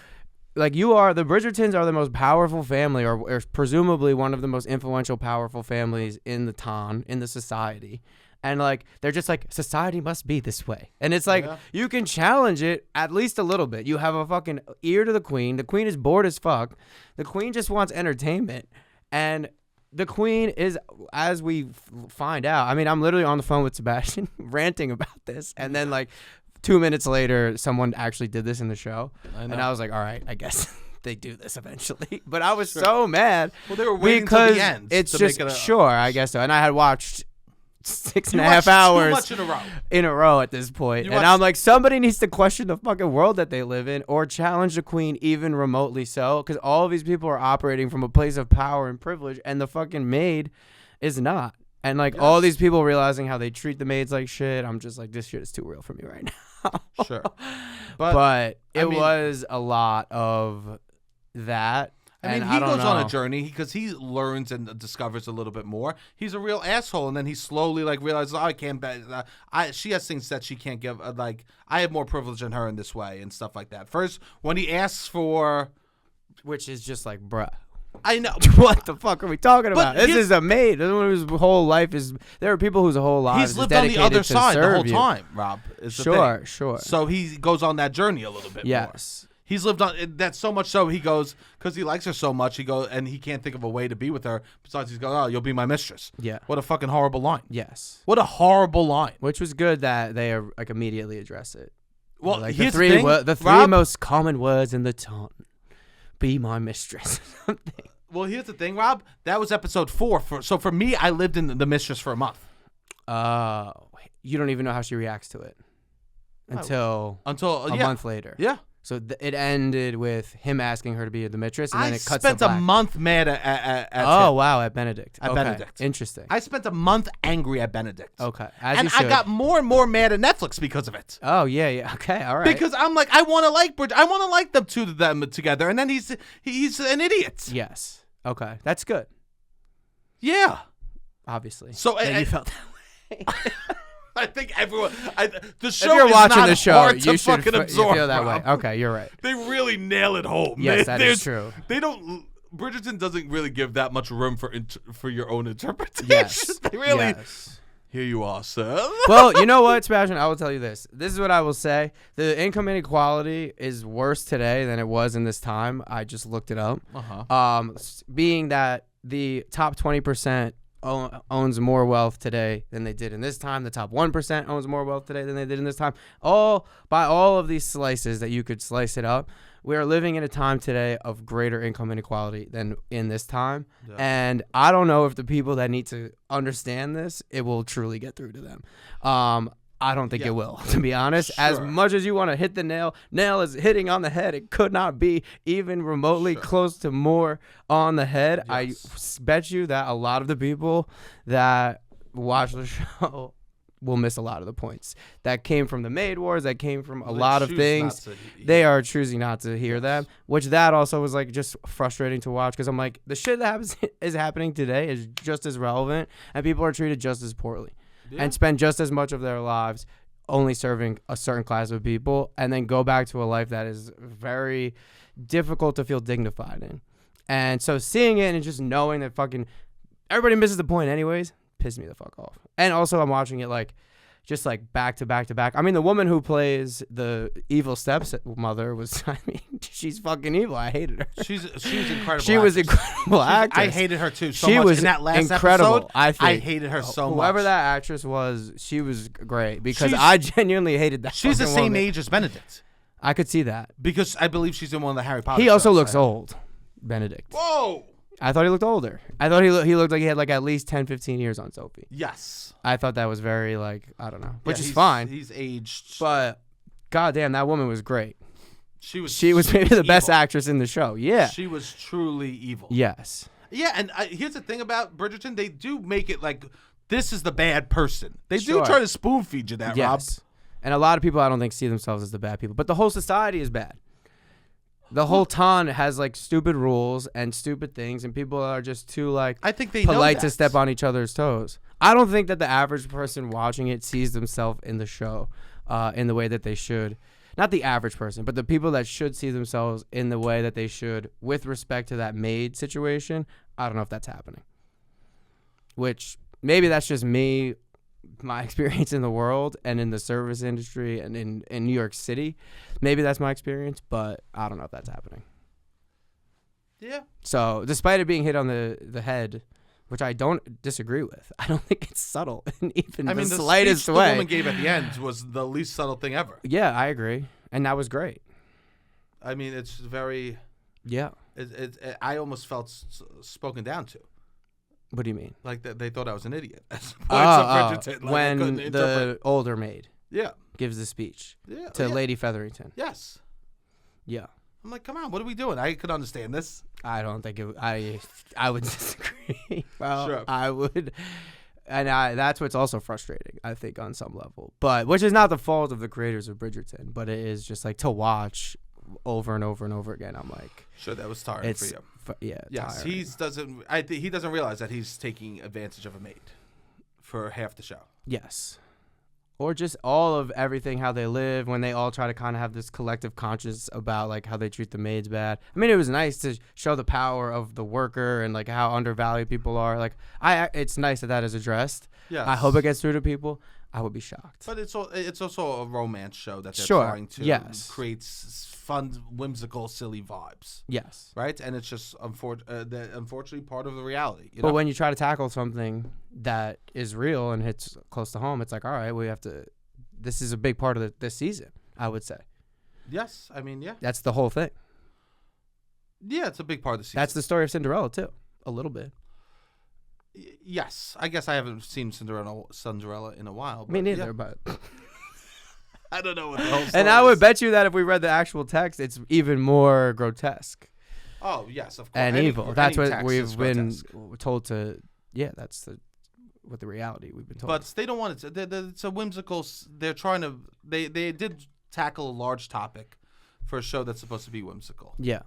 Bridgertons are the most powerful family, or presumably one of the most influential, powerful families in the society. And, like, they're just like, society must be this way. And it's like, you can challenge it at least a little bit. You have a fucking ear to the queen. The queen is bored as fuck. The queen just wants entertainment. And the queen is, as we find out, I mean, I'm literally on the phone with Sebastian ranting about this. And then, like, 2 minutes later, someone actually did this in the show. And I was like, all right, I guess they do this eventually. But I was so mad. Well, they were waiting till the end. It's just, sure, I guess so. And I had watched 6.5 hours too much in a row at this point. And I'm like, somebody needs to question the fucking world that they live in, or challenge the queen even remotely so, because all of these people are operating from a place of power and privilege, and the fucking maid is not. And like all these people realizing how they treat the maids like shit, I'm just like, this shit is too real for me right now. Sure. But it was a lot of that. I mean, he goes on a journey because he learns and discovers a little bit more. He's a real asshole, and then he slowly like realizes, I can't bet. She has things that she can't give. Like, I have more privilege than her in this way and stuff like that. First, when he asks for, which is just like, bruh. I know. What the fuck are we talking about? This is a maid. This is one whose whole life is. There are people whose whole life he's lived on the other side the whole time. Rob, is the thing. Sure. So he goes on that journey a little bit more. Yes. He's lived on that so much so he goes, because he likes her so much, he goes and he can't think of a way to be with her. Besides, he's going, oh, you'll be my mistress. Yeah. What a fucking horrible line. Yes. What a horrible line. Which was good that they like immediately address it. Well, like here's the three most common words in the taunt. Be my mistress. Something. Well, here's the thing, Rob. That was episode 4. So for me, I lived in the mistress for a month. You don't even know how she reacts to it until a month later. Yeah. So it ended with him asking her to be the mistress, and then it cuts to black. I spent a month mad at oh, wow, at Benedict. At Benedict. Interesting. I spent a month angry at Benedict. Okay. And I got more and more mad at Netflix because of it. Oh, yeah. Okay, all right. Because I'm like, I want to like Bridget. I want to like them together. And then he's an idiot. Yes. Okay. That's good. Yeah. Obviously. So you felt that way. I think everyone. The show. If you're is watching not the show, hard you to should fucking absorb, feel that Rob. way. Okay, you're right. They really nail it home. Yes, that is true. They don't. Bridgerton doesn't really give that much room for your own interpretation. Yes. They really. Yes. Here you are, sir. Well, you know what, Sebastian? I will tell you this. This is what I will say. The income inequality is worse today than it was in this time. I just looked it up. Being that the top 20% owns more wealth today than they did in this time. The top 1% owns more wealth today than they did in this time. By all of these slices that you could slice it up, we are living in a time today of greater income inequality than in this time. Yeah. And I don't know if the people that need to understand this, it will truly get through to them. I don't think it will, to be honest. Sure. As much as you want to hit the nail is hitting on the head. It could not be even remotely close to more on the head. Yes. I bet you that a lot of the people that watch the show will miss a lot of the points that came from the maid wars, that came from a lot of things. They are choosing not to hear them, which that also was like just frustrating to watch, because I'm like, the shit that is happening today is just as relevant, and people are treated just as poorly. Yeah. And spend just as much of their lives only serving a certain class of people, and then go back to a life that is very difficult to feel dignified in. And so seeing it and just knowing that fucking everybody misses the point anyways, pissed me the fuck off. And also I'm watching it like just like back to back to back. I mean, the woman who plays the evil stepmother was, I mean, she's fucking evil. I hated her. She was incredible. She was incredible actress. I hated her too so she much. Was in that last incredible. episode, I hated her so much. Whoever that actress was, she was great, because I genuinely hated that. She's the same woman. age as Benedict. I could see that. Because I believe she's in one of the Harry Potter He also shows, looks old, Benedict. Whoa! I thought he looked older. I thought he looked like he had like at least 10, 15 years on Sophie. Yes. I thought that was very like, I don't know. Which is he's fine. He's aged. But goddamn, that woman was great. She was maybe the best actress in the show. Yeah. She was truly evil. Yes. Yeah, and here's the thing about Bridgerton. They do make it like this is the bad person. They do try to spoon feed you that, Rob. And a lot of people I don't think see themselves as the bad people. But the whole society is bad. The whole town has like stupid rules and stupid things, and people are just too like I think they polite know to step on each other's toes. I don't think that the average person watching it sees themselves in the show in the way that they should. Not the average person, but the people that should see themselves in the way that they should with respect to that maid situation. I don't know if that's happening. Which maybe that's just me, my experience in the world and in the service industry and in New York City. Maybe that's my experience, but I don't know if that's happening. Yeah. So despite it being hit on the head, which I don't disagree with, I don't think it's subtle in even the slightest way. The woman gave at the end was the least subtle thing ever. Yeah, I agree. And that was great. I mean, it's very... Yeah. I almost felt spoken down to. What do you mean? Like they thought I was an idiot. When the older maid gives the speech to Lady Featherington. Yes. Yeah. I'm like, come on, what are we doing? I could understand this. I don't think it. I would disagree. Well, sure. I would, and that's what's also frustrating. I think on some level, but which is not the fault of the creators of Bridgerton, but it is just like to watch over and over and over again. I'm like, sure, that was tiring for you. Yes, tiring. he doesn't realize that he's taking advantage of a maid for half the show. Yes. Or just all of everything, how they live, when they all try to kind of have this collective conscience about like how they treat the maids bad. I mean, it was nice to show the power of the worker and like how undervalued people are. Like, it's nice that is addressed. Yes. I hope it gets through to people. I would be shocked. But it's also a romance show that they're trying to create fun, whimsical, silly vibes. Yes. Right? And it's just unfortunately part of the reality. But when you try to tackle something that is real and hits close to home, it's like, all right, we have to. This is a big part of this season, I would say. Yes. I mean, yeah. That's the whole thing. Yeah, it's a big part of the season. That's the story of Cinderella, too. A little bit. Yes, I guess I haven't seen Cinderella in a while. But me neither, but I don't know what the whole story and I would bet you that if we read the actual text, it's even more grotesque. Oh yes, of course, and evil. That's what we've been told to. Yeah, that's what the reality we've been told. But they don't want it. It's a whimsical. They're trying to. They did tackle a large topic for a show that's supposed to be whimsical. Yeah.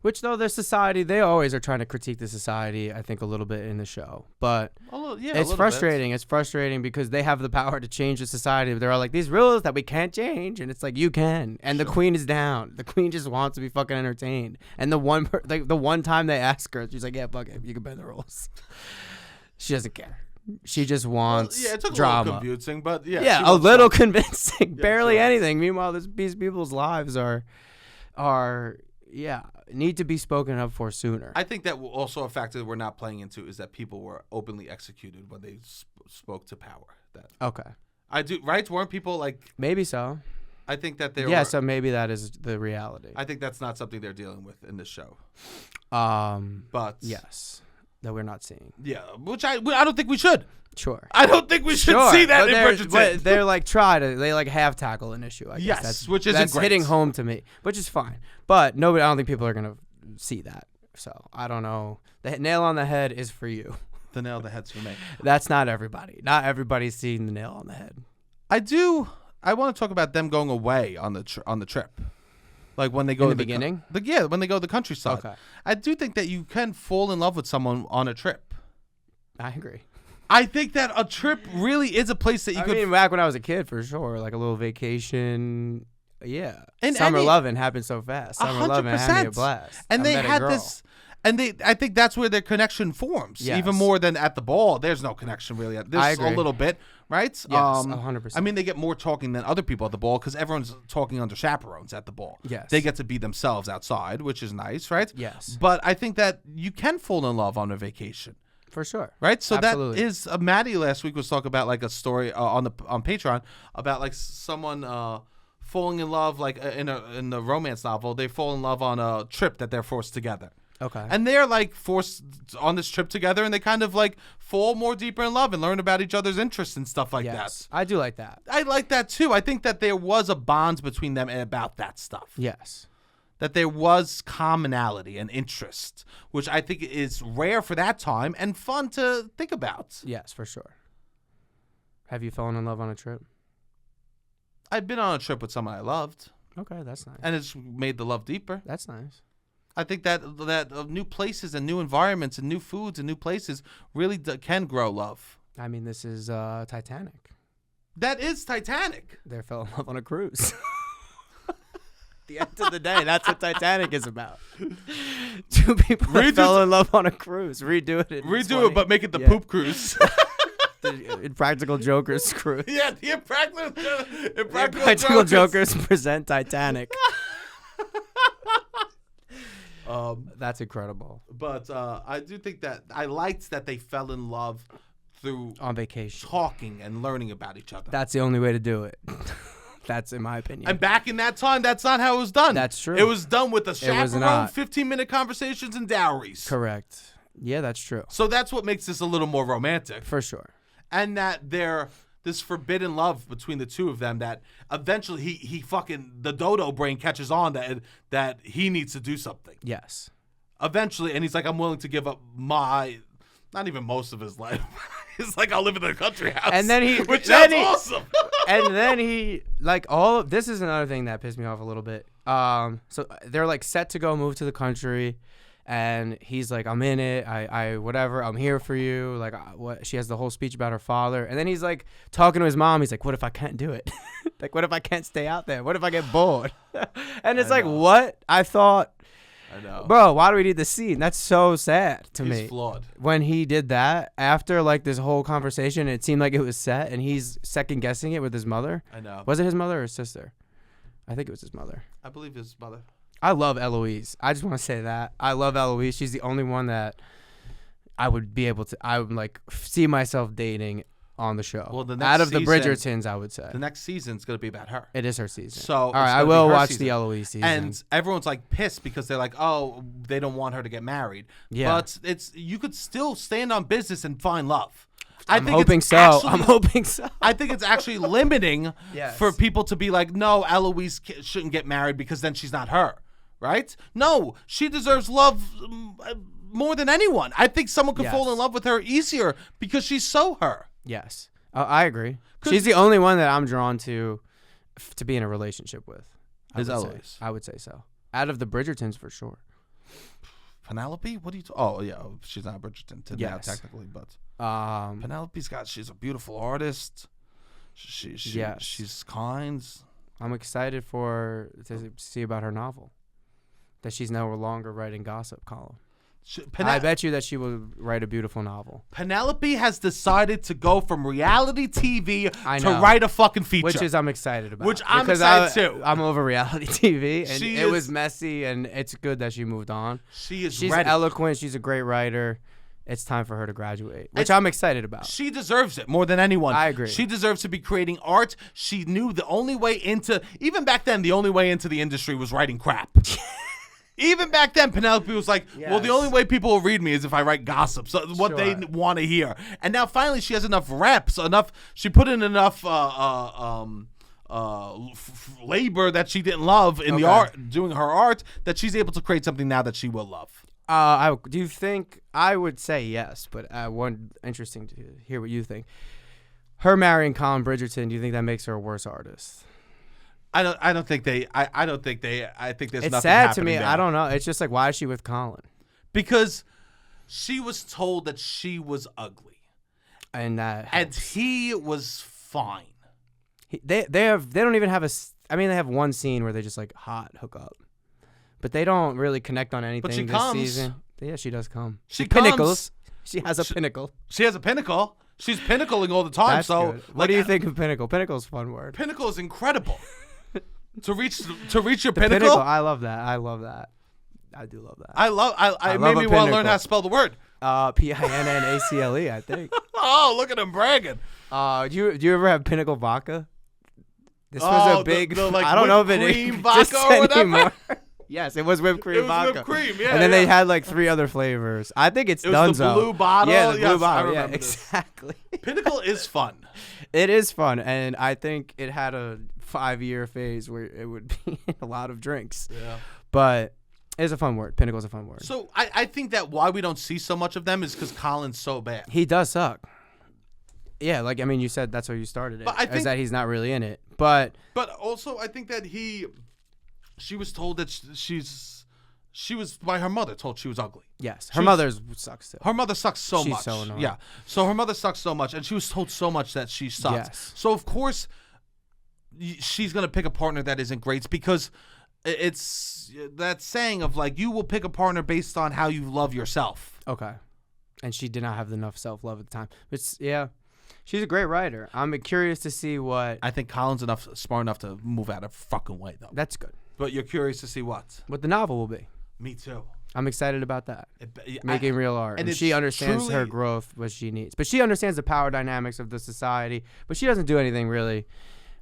Which, though, their society, they always are trying to critique the society, I think, a little bit in the show. But it's frustrating. It's frustrating because they have the power to change the society. They're all like, these rules that we can't change. And it's like, you can. And the queen is down. The queen just wants to be fucking entertained. And the one time they ask her, she's like, yeah, fuck it. You can bend the rules. She doesn't care. She just wants it's a drama. Little convincing, but a little convincing. Barely anything. Meanwhile, these people's lives are need to be spoken up for sooner. I think that also a factor that we're not playing into is that people were openly executed when they spoke to power. Okay. I do, right? Weren't people like... Maybe so. I think that they were... Yeah, so maybe that is the reality. I think that's not something they're dealing with in this show. But... Yes. That we're not seeing. Yeah, which I don't think we should. Sure. I don't think we should see that in Bridgerton. But they're like they half tackle an issue. I guess. Which isn't that's great. Hitting home to me, which is fine. But I don't think people are gonna see that. So I don't know. The nail on the head is for you. The nail on the head's for me. That's not everybody. Not everybody's seeing the nail on the head. I want to talk about them going away on the trip. Like when they go in to the beginning? When they go to the countryside. Okay. I do think that you can fall in love with someone on a trip. I agree. I think that a trip really is a place that you could... I mean, back when I was a kid, for sure. Like a little vacation. Yeah. And Summer loving happened so fast. Summer loving had me a blast. And they had this... And I think that's where their connection forms, even more than at the ball. There's no connection really. There's a little bit, right? Yes, 100%. I mean, they get more talking than other people at the ball because everyone's talking under chaperones at the ball. Yes. They get to be themselves outside, which is nice, right? Yes. But I think that you can fall in love on a vacation. For sure. Right? So absolutely. That is... Maddie last week was talking about like a story on Patreon about like someone... falling in love like in the romance novel. They fall in love on a trip that they're forced together. Okay. And they're like forced on this trip together, and they kind of like fall more deeper in love and learn about each other's interests and stuff like that. I do like that. I like that too. I think that there was a bond between them and about that stuff. Yes. That there was commonality and interest, which I think is rare for that time and fun to think about. Yes, for sure. Have you fallen in love on a trip? I've been on a trip with someone I loved. Okay, that's nice. And it's made the love deeper. That's nice. I think that new places and new environments and new foods and new places really can grow love. I mean, this is Titanic. That is Titanic. They fell in love on a cruise. At the end of the day, that's what Titanic is about. Two people that fell in love on a cruise. Redo it, but make it the poop cruise. The Impractical Jokers cruise. Yeah, the Impractical Jokers present Titanic. That's incredible. But I do think that I liked that they fell in love through on vacation, talking and learning about each other. That's the only way to do it. That's in my opinion. And back in that time, that's not how it was done. That's true. It was done with a chaperone, 15-minute conversations, and dowries. Correct. Yeah, that's true. So that's what makes this a little more romantic. For sure. And that this forbidden love between the two of them, that eventually he fucking, the dodo brain catches on that he needs to do something. Yes. Eventually, and he's like, I'm willing to give up not even most of his life. He's like, I'll live in a country house. And then which sounds awesome. And then this is another thing that pissed me off a little bit. So they're like set to go move to the country. And he's like, I'm in it. I whatever. I'm here for you. Like, what? She has the whole speech about her father. And then he's like talking to his mom. He's like, what if I can't do it? Like, what if I can't stay out there? What if I get bored? And it's like, what? I know. Bro, why do we need the scene? That's so sad to me. He's flawed. When he did that, after like this whole conversation, it seemed like it was set, and he's second guessing it with his mother. I know. Was it his mother or his sister? I think it was his mother. I believe his mother. I love Eloise. I just want to say that. I love Eloise. She's the only one that I would like see myself dating on the show. Well, out of the Bridgertons, I would say. The next season's going to be about her. It is her season. So, all right, I will watch the Eloise season. And everyone's like pissed because they're like, oh, they don't want her to get married. Yeah. But you could still stand on business and find love. I'm hoping so. I think it's actually limiting for people to be like, no, Eloise shouldn't get married because then she's not her. Right? No, she deserves love more than anyone. I think someone could fall in love with her easier because she's so her. Yes. I agree. She's the only one that I'm drawn to be in a relationship with. I would say so. Out of the Bridgertons, for sure. Penelope? What are you oh, yeah. She's not Bridgerton now, technically, but she's a beautiful artist. She's kind. I'm excited to see about her novel. That she's no longer writing gossip column. I bet you that she will write a beautiful novel. Penelope has decided to go from reality TV to write a fucking feature. Which I'm excited about. Which I'm excited too. I'm over reality TV, and it was messy, and it's good that she moved on. She's ready. Eloquent. She's a great writer. It's time for her to graduate, which I'm excited about. She deserves it more than anyone. I agree. She deserves to be creating art. She knew the only way even back then, the only way into the industry was writing crap. Even back then, Penelope was like, well, the only way people will read me is if I write gossip. So what they want to hear. And now finally she has enough reps, she put in enough labor that she didn't love in the art, doing her art, that she's able to create something now that she will love. Do you think, I would say yes, but interesting to hear what you think. Her marrying Colin Bridgerton, do you think that makes her a worse artist? I think there's nothing It's sad to happening me. there. I don't know. It's just like, why is she with Colin? Because she was told that she was ugly. And he was fine. They don't even have they have one scene where they just like hot hook up. But they don't really connect on anything season. Yeah, she does come. She pinnacles. She has a pinnacle. She has a pinnacle. She's pinnacling all the time. That's good. What do you think of pinnacle? Pinnacle's a fun word. Pinnacle is incredible. to reach your pinnacle. I love that. I do love that. I made me want to learn how to spell the word. Pinnacle, I think. Oh, look at him bragging. Do you ever have Pinnacle vodka? This was a big. like, I don't know if it cream exists vodka or whatever. anymore. Yes, it was whipped cream It was vodka. whipped cream, yeah. And then they had like 3 other flavors. I think it's It was Dunzo. the blue bottle. Yeah, the blue Yes, bottle. I Yeah, remember this. exactly. Pinnacle is fun. It is fun, and I think it had a 5-year phase where it would be a lot of drinks. Yeah. But it's a fun word. Pinnacle's a fun word. So I think that why we don't see so much of them is because Colin's so bad. He does suck. Yeah, like, I mean, you said that's where you started it. But I think is that he's not really in it. But also I think that she was told that she was by her mother told she was ugly. yes, her mother sucks too. Her mother sucks so She's much. so annoying. Yeah. So her mother sucks so much, and she was told so much that she sucked. Yes. So of course, she's gonna pick a partner that isn't great because it's that saying of like you will pick a partner based on how you love yourself. Okay. And she did not have enough self-love at the time. Yeah. She's a great writer. I'm curious to see what... I think Colin's smart enough to move out of fucking way though. That's good. But you're curious to see what the novel will be. Me too. I'm excited about that. Making real art. And it's she understands truly, her growth, what she needs. But she understands the power dynamics of the society. But she doesn't do anything really.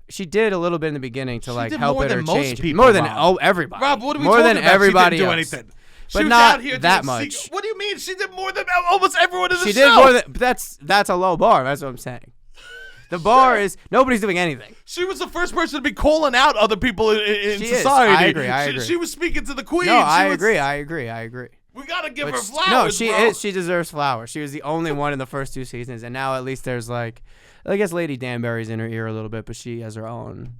She did a little bit in the beginning to like help it or change. People, more than Rob. everybody. Rob, what are we more talking than about? everybody She didn't do else. anything. But She was not out here that doing much. What do you mean? She did more than almost everyone in the show. She did more than... That's a low bar. That's what I'm saying. The bar is nobody's doing anything. She was the first person to be calling out other people in She society. is. I agree. She was speaking to the queen. No, I agree. We gotta give her flowers. No, she bro. is. She deserves flowers. She was the only one in the first 2 seasons, and now at least there's like, I guess Lady Danbury's in her ear a little bit, but she has her own.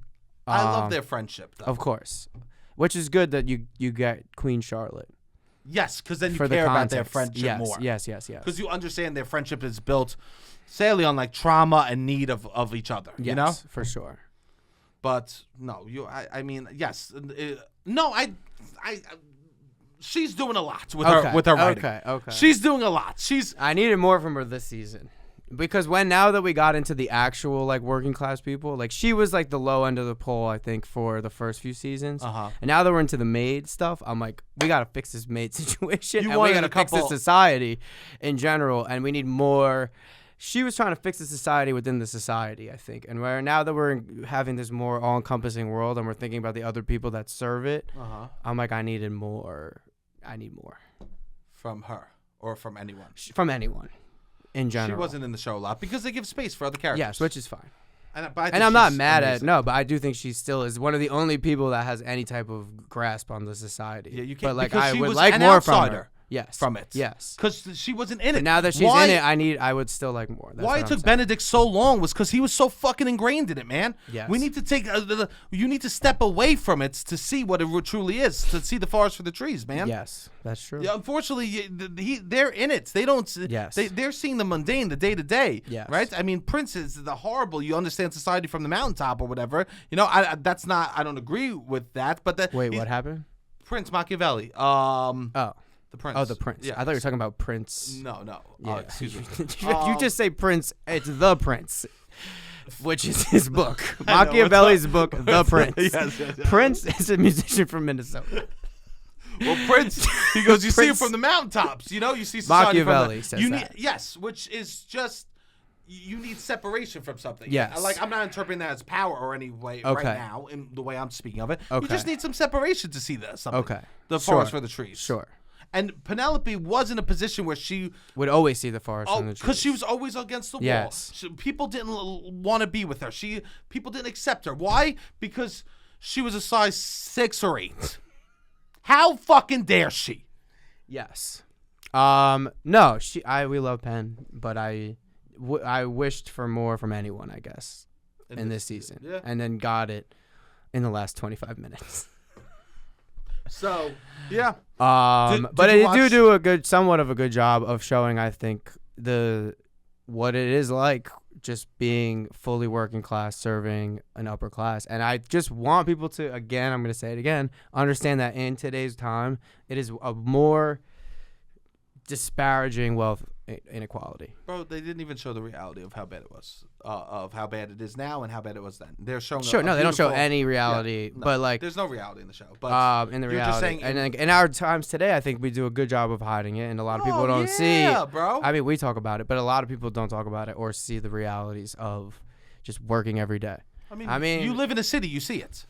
I love their friendship, though. Of course, which is good that you get Queen Charlotte. Yes, because then you for care the about their context. friendship more. Yes. Because you understand their friendship is built, sadly, on like trauma and need of each other. Yes, you know, for sure. But no, I mean, yes, no, she's doing a lot with her writing. Okay. She's doing a lot. I needed more from her this season. Because now that we got into the actual like working class people, like she was like the low end of the pole, I think, for the first few seasons. Uh-huh. And now that we're into the maid stuff, I'm like, we gotta fix this maid situation. You and we wanted gotta a fix couple- the society in general, and we need more. She was trying to fix the society within the society, I think. And now that we're having this more all-encompassing world, and we're thinking about the other people that serve it, I'm like, I need more. From her or from anyone. From anyone. In general. She wasn't in the show a lot because they give space for other characters. Yes, which is fine. And I'm not mad at but I do think she still is one of the only people that has any type of grasp on the society. Yeah, you can't. But like, because I she would was like an more outsider from her. Yes, from it. Yes, because she wasn't in it. But now that she's in it, I would still like more. That's why what it I'm took saying. Benedict so long was because he was so fucking ingrained in it, man. Yes. We need to take. You need to step away from it to see what it truly is. To see the forest for the trees, man. Yes, that's true. Yeah, unfortunately, they're in it. They don't. Yes. They're seeing the mundane, the day to day. Yes. Right. I mean, Prince is the horrible. You understand society from the mountaintop or whatever. You know, that's not. I don't agree with that. But Wait, what happened? Prince Machiavelli. Oh. The Prince. Oh, the Prince. Yeah. I thought you were talking about Prince. No. Yeah. Excuse me. You just say Prince. It's the Prince, which is his book. I know, Machiavelli's book, The Prince. Yes. Prince is a musician from Minnesota. Well, Prince, he goes, you see it Prince- from the mountaintops. You know, you see society Machiavelli from says that. Yes, which is just, you need separation from something. Yes. Like, I'm not interpreting that as power or any way Okay. right now in the way I'm speaking of it. You Okay. just need some separation to see something. Okay. The Sure. forest for the trees. Sure. And Penelope was in a position where she... Would always see the forest from the trees. because she was always against the wall. Yes. People didn't want to be with her. People didn't accept her. Why? Because she was a size 6 or 8. How fucking dare she? Yes. No, we love Penn, but I wished for more from anyone, I guess, in this season. Yeah. And then got it in the last 25 minutes. So, yeah. But you they watch- do somewhat of a good job of showing, I think, what it is like just being fully working class, serving an upper class. And I just want people to, again, I'm going to say it again, understand that in today's time, it is a more disparaging wealth inequality. Bro, they didn't even show the reality of how bad it was, of how bad it is now and how bad it was then. They're showing Sure, no, they don't show any reality, Yeah, no, but like there's no reality in the show. But in the you're just reality, saying and like, in our times today, I think we do a good job of hiding it, and a lot of people don't see. Yeah, bro. I mean, we talk about it, but a lot of people don't talk about it or see the realities of just working every day. I mean, you live in a city, you see it.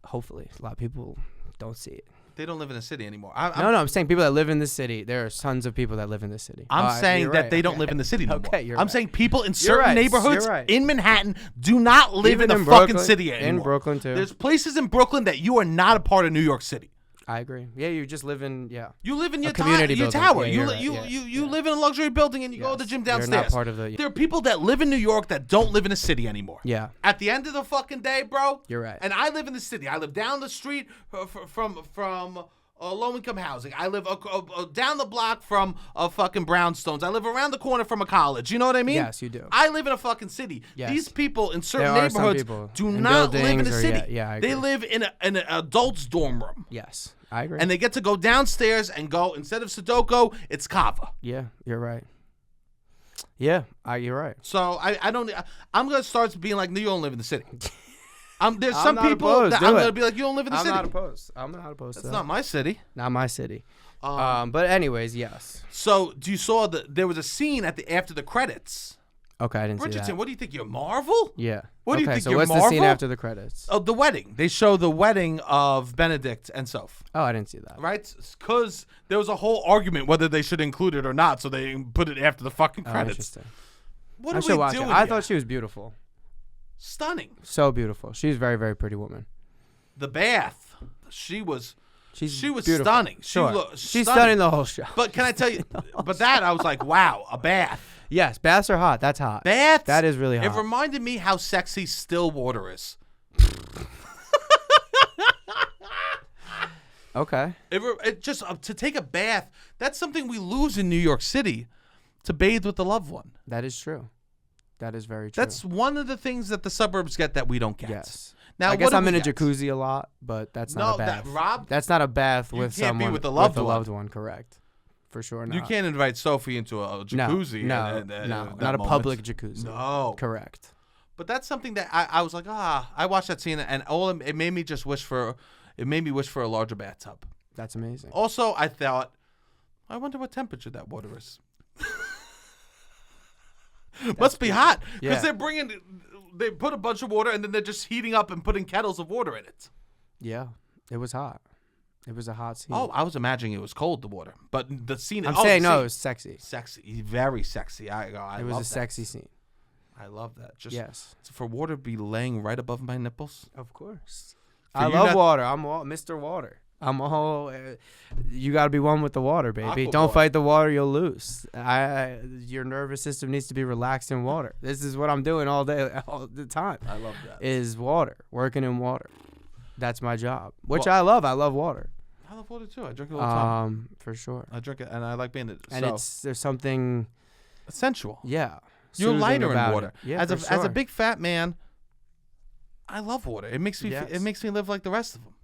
Hopefully, a lot of people don't see it. They don't live in a city anymore. I'm saying people that live in the city. There are tons of people that live in the city. I'm saying that they don't live in the city no more. Okay, I'm saying people in certain neighborhoods in Manhattan do not live Even in the fucking city anymore. In Brooklyn, too. There's places in Brooklyn that you are not a part of New York City. I agree. Yeah, you just live in, You live in your community your building. tower. Yeah, you live in a luxury building and you go to the gym downstairs. You're not part of the... There are people that live in New York that don't live in a city anymore. Yeah. At the end of the fucking day, bro. You're right. And I live in the city. I live down the street from low-income housing. I live down the block from fucking brownstones. I live around the corner from a college. You know what I mean? Yes, you do. I live in a fucking city. Yes. These people in certain neighborhoods do not live in a city. I agree. They live in an adult's dorm room. Yes, I agree. And they get to go downstairs and go, instead of Sudoku, it's Kava. Yeah, you're right. Yeah, you're right. So I'm going to start being like, no, you don't live in the city. There's some not people opposed. that I'm going to be like, you don't live in the city. I'm not opposed. That's not my city. Not my city. But anyways, yes. So you saw there was a scene after the credits. Okay, I didn't see Bridgerton, that. what do you think? You're Marvel? Yeah. What do you think? So You're what's Marvel? the scene after the credits? Oh, the wedding. They show the wedding of Benedict and Soph. Oh, I didn't see that. Right? Because there was a whole argument whether they should include it or not, so they put it after the fucking Oh, credits. interesting. What I are should we watch doing it. I here? thought she was beautiful. Stunning. So beautiful. She's a very, very pretty woman. The bath. She was beautiful. stunning. Sure. She's stunning the whole show. But can I tell you? But that I was like, wow, a bath. Yes, baths are hot. That's hot. Baths. That is really hot. It reminded me how sexy still water is. Okay. It just to take a bath. That's something we lose in New York City. To bathe with the loved one. That is true. That is very true. That's one of the things that the suburbs get that we don't get. Yes. Now I guess I'm in a jacuzzi a lot, but that's not a bath. Rob, that's not a bath with you can't someone be with the loved one. Correct. For sure not. You can't invite Sophie into a jacuzzi. No, not a public jacuzzi. No. Correct. But that's something that I was like, I watched that scene and it made me just wish for a larger bathtub. That's amazing. Also, I thought, I wonder what temperature that water is. Must be hot because they put a bunch of water and then they're just heating up and putting kettles of water in it. Yeah, it was hot. It was a hot scene. Oh, I was imagining it was cold, the water, but the scene. I'm saying no, it was sexy. Sexy, very sexy. It was a sexy scene. I love that. Just yes, for water to be laying right above my nipples. Of course, I love water. I'm Mr. Water. I'm all. You got to be one with the water, baby. Don't fight the water, you'll lose. Your nervous system needs to be relaxed in water. This is what I'm doing all day, all the time. I love that. Is water, working in water. That's my job, which I love. I love water. I love water too. I drink it all the time. For sure. I drink it, and I like being it. And there's something sensual. Yeah. You're lighter in water. Yeah, as a big fat man, I love water. It makes me live like the rest of them.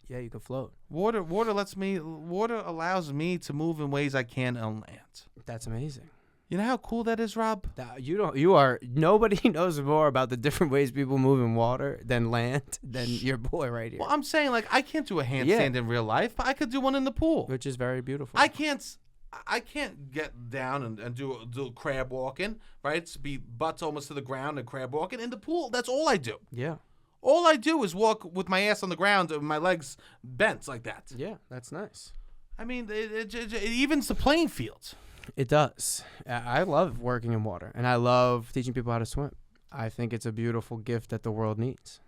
Yeah, you can float. Water allows me to move in ways I can't on land. That's amazing. You know how cool that is, Rob? Nobody knows more about the different ways people move in water than land than your boy right here. Well, I'm saying, like, I can't do a handstand in real life, but I could do one in the pool. Which is very beautiful. I can't get down and do crab walking, right? It's be butts almost to the ground and crab walking. In the pool, that's all I do. Yeah. All I do is walk with my ass on the ground and my legs bent like that. Yeah, that's nice. I mean, it evens the playing field. It does. I love working in water, and I love teaching people how to swim. I think it's a beautiful gift that the world needs.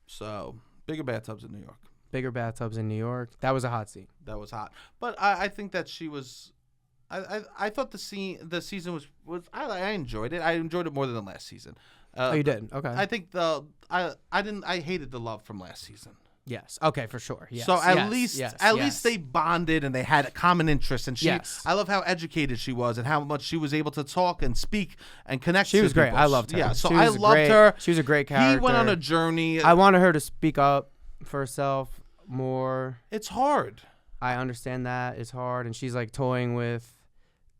So, bigger bathtubs in New York. Bigger bathtubs in New York. That was a hot scene. That was hot. But I think that she was... I thought the season was I enjoyed it. I enjoyed it more than the last season. You did? Okay. I think I hated the love from last season. Yes. Okay, for sure. Yes. So at least they bonded and they had a common interest. And I love how educated she was and how much she was able to talk and speak and connect. She was great. People. I loved her. Yeah. So I loved her. She was a great character. He went on a journey. I wanted her to speak up for herself more. It's hard. I understand that it's hard, and she's like toying with.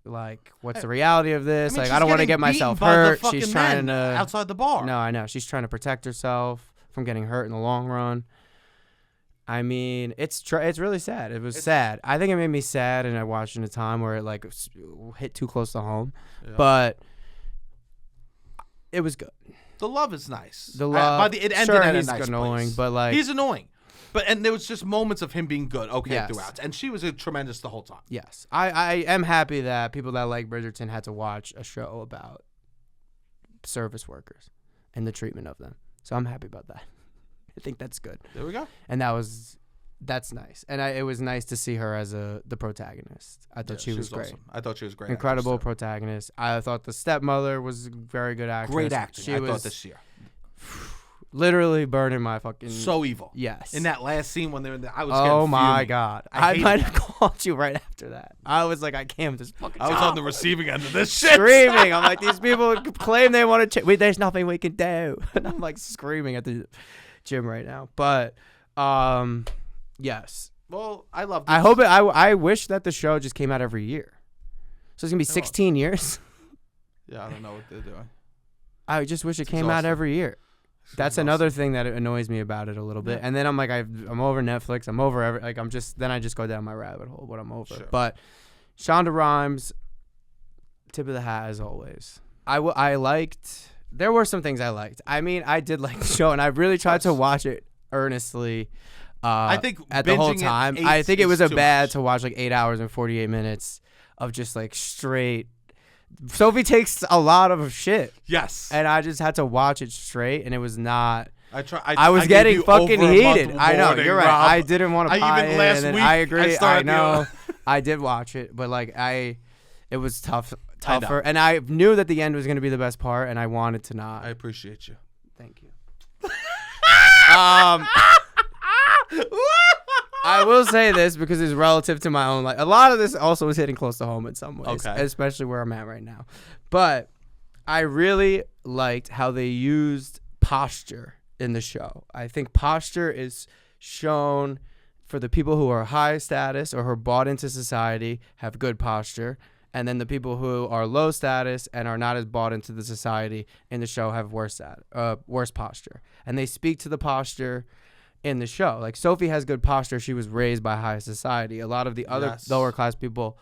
Like, what's the reality of this? I don't want to get myself hurt. She's trying to outside the bar. No, I know. She's trying to protect herself from getting hurt in the long run. I mean, it's really sad. It's sad. I think it made me sad, and I watched in a time where it like hit too close to home. Yeah. But It was good. The love is nice. The love. It ended at he's a nice annoying, place. but like he's annoying. And there was just moments of him being good, Yes. throughout. And she was tremendous the whole time. yes, I am happy that people that like Bridgerton had to watch a show about service workers and the treatment of them. So I'm happy about that. I think that's good. There we go. And that's nice. And it was nice to see her as the protagonist. I thought she was great. Awesome. I thought she was great. Incredible protagonist. I thought the stepmother was a very good actress. Great acting. She I was thought this year. literally burning my fucking... So evil. Yes. In that last scene when they were in the... I was getting Oh my fuming. God. I I hated might it. have called you right after that. I was like, I can't with this fucking I was job. on the receiving end of this shit. Screaming. I'm like, these people claim they want to... There's nothing we can do. And I'm like screaming at the gym right now. But, yes. Well, I love this. I wish that the show just came out every year. So it's going to be 16 years? Yeah, I don't know what they're doing. I just wish it came out every year. That's another thing that annoys me about it a little bit. And then I'm like, I'm over Netflix. I'm over then I just go down my rabbit hole, but I'm over. Sure. But Shonda Rhimes, tip of the hat as always. I liked, there were some things I liked. I mean, I did like the show, and I really tried to watch it earnestly. I think at the whole binging time, at I think it is was a too bad much. to watch like 8 hours and 48 minutes of just like straight. Sophie takes a lot of shit. Yes. And I just had to watch it straight, and it was not. I was gave getting you fucking over a heated. month I know, warning, you're right. Rob. I didn't want to pie even in, last and then week, I agree. I started know. I did watch it, but like it was tougher, know. and I knew that the end was going to be the best part, and I wanted to not. I appreciate you. Thank you. I will say this because it's relative to my own life. A lot of this also is hitting close to home in some ways, Okay. especially where I'm at right now. But I really liked how they used posture in the show. I think posture is shown for the people who are high status or who are bought into society, have good posture. And then the people who are low status and are not as bought into the society in the show have worse posture. And they speak to the posture in the show. Like Sophie has good posture. She was raised by high society. A lot of the other lower class people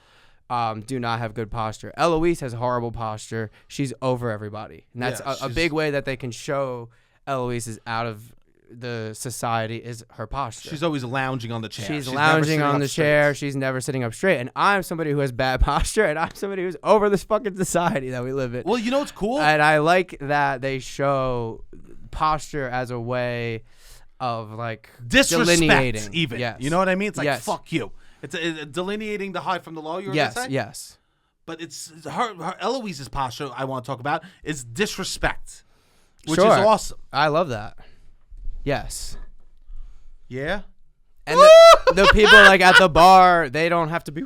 do not have good posture. Eloise has horrible posture. She's over everybody. And that's a big way that they can show Eloise is out of the society is her posture. She's always lounging on the chair. She's lounging on the chair. She's never sitting up straight. And I'm somebody who has bad posture, and I'm somebody who's over this fucking society that we live in. Well, you know what's cool? And I like that they show posture as a way of like Disrespect, even. Yes. You know what I mean? It's like, Yes. fuck you. It's delineating the high from the low, you were Yes, going to say? yes. But it's her Eloise's posture I want to talk about is disrespect, which Sure. is awesome. I love that. Yes. Yeah? And the people like at the bar, they don't have to be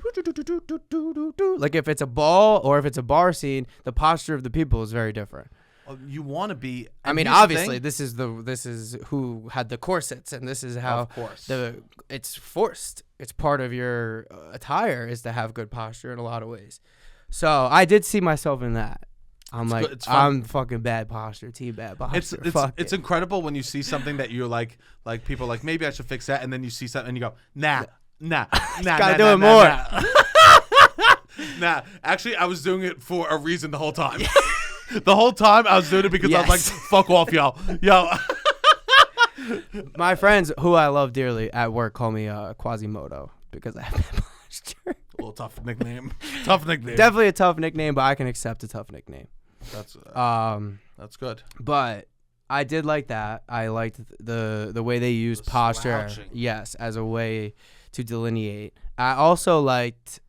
like if it's a ball or if it's a bar scene, the posture of the people is very different. You want to be. I mean, obviously, this is who had the corsets, and this is how Of course. it's forced. It's part of your attire is to have good posture in a lot of ways. So I did see myself in that. I'm like, I'm fucking bad posture, team bad posture. It's incredible when you see something that you're like people like maybe I should fix that, and then you see something and you go nah. Gotta do it more. Nah, actually, I was doing it for a reason the whole time. The whole time I was doing it because I was like, fuck off, yo. My friends, who I love dearly at work, call me Quasimodo because I have bad posture. A little tough nickname. Tough nickname. Definitely a tough nickname, but I can accept a tough nickname. That's good. But I did like that. I liked the way they used posture, slouching. yes, as a way to delineate. I also liked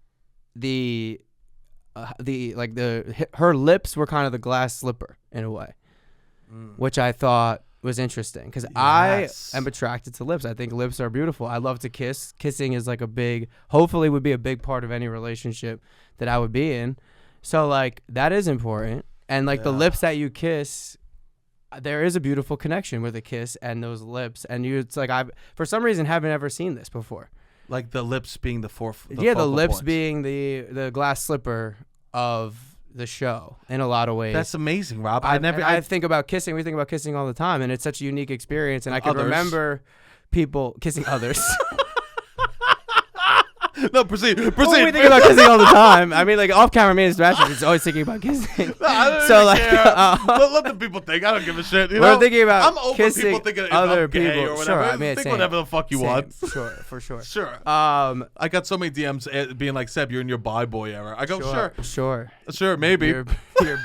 her lips were kind of the glass slipper in a way, which I thought was interesting because I am attracted to lips. I think lips are beautiful. I love to kiss. Kissing is like hopefully would be a big part of any relationship that I would be in. So like that is important. And like the lips that you kiss, there is a beautiful connection with a kiss and those lips. And it's like for some reason haven't ever seen this before. Like the lips being the the lips points. being the glass slipper of the show in a lot of ways. That's amazing, Rob. I think about kissing. We think about kissing all the time, and it's such a unique experience. And I can remember people kissing others. No, proceed. We think about kissing all the time. I mean, like off camera, me and Sebastian is always thinking about kissing. No, I don't So even like, care. Let the people think. I don't give a shit. You we're know? thinking about I'm open kissing people thinking other I'm gay people. or whatever. Sure, I mean, think whatever the fuck you want. Sure, for sure. Sure. I got so many DMs being like, Seb, you're in your bi boy era. I go, sure, maybe. You're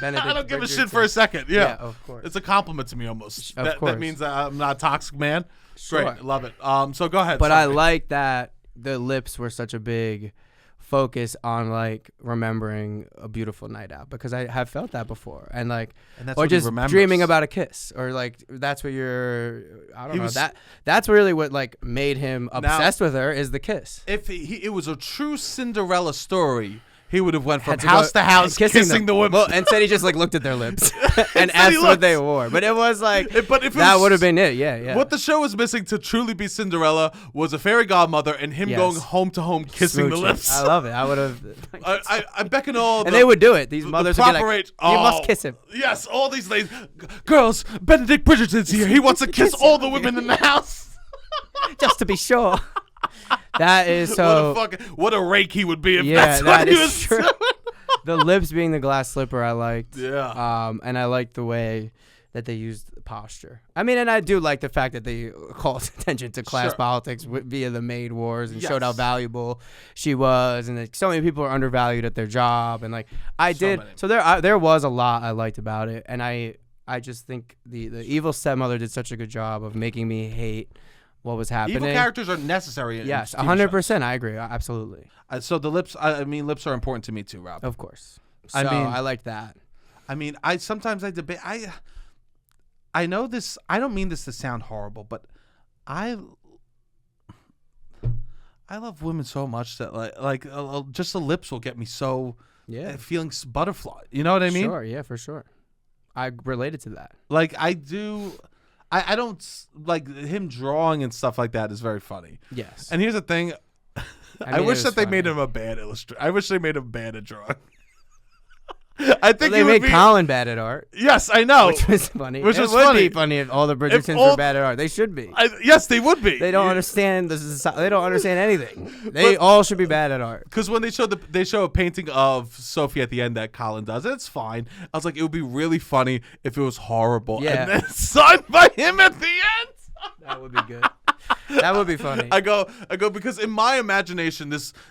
Benedict. I don't give a Bridgerton. shit for a second. Yeah, of course. It's a compliment to me almost. Of That course. means that I'm not a toxic man. Sure. Great, love it. So go ahead. But sorry. I like that the lips were such a big focus on like remembering a beautiful night out, because I have felt that before, and that's or what he just remembers. dreaming about a kiss, or like that's what you're I don't know, that's really what like made him obsessed with her, is the kiss. If it was a true Cinderella story, he would have went from Had to house go to house kissing the women. Well, instead he just like looked at their lips and asked what they wore. But it was like that would have been it. Yeah. What the show was missing to truly be Cinderella was a fairy godmother and him going home to home kissing the lips. I love it. I would have. I beckon all. And they would do it. These mothers would be like, "You must kiss him." Yes, all these ladies, girls. Benedict Bridgerton's here. He wants to kiss all the women in the house, just to be sure. That is so. What a rake he would be if yeah, that's what he was true. doing. The lips being the glass slipper, I liked. Yeah. And I liked the way that they used the posture. I mean, and I do like the fact that they called attention to class politics via the maid wars and showed how valuable she was, and like, so many people are undervalued at their job, and like I did. So there was a lot I liked about it, and I just think the evil stepmother did such a good job of making me hate what was happening. Evil characters are necessary. Yes, 100%. I agree. Absolutely. So the lips. I mean, lips are important to me too, Rob. Of course. So I like that. I mean, I sometimes debate. I know this. I don't mean this to sound horrible, but I love women so much that just the lips will get me so feeling butterfly. You know what I mean? Sure. Yeah, for sure. I related to that. Like I do. I don't like him drawing and stuff like that is very funny. Yes. And here's the thing. I wish that they made him a bad illustrator. I wish they made him bad at drawing. I think they made Colin bad at art. Yes, I know. Which was funny. Which it was would funny. be funny if all the Bridgertons were bad at art. They should be. Yes, they would be. They don't understand they don't understand anything. They all should be bad at art. Because when they show a painting of Sophie at the end that Colin does, it's fine. I was like, it would be really funny if it was horrible. Yeah. And then signed by him at the end. That would be good. That would be funny. I go because in my imagination,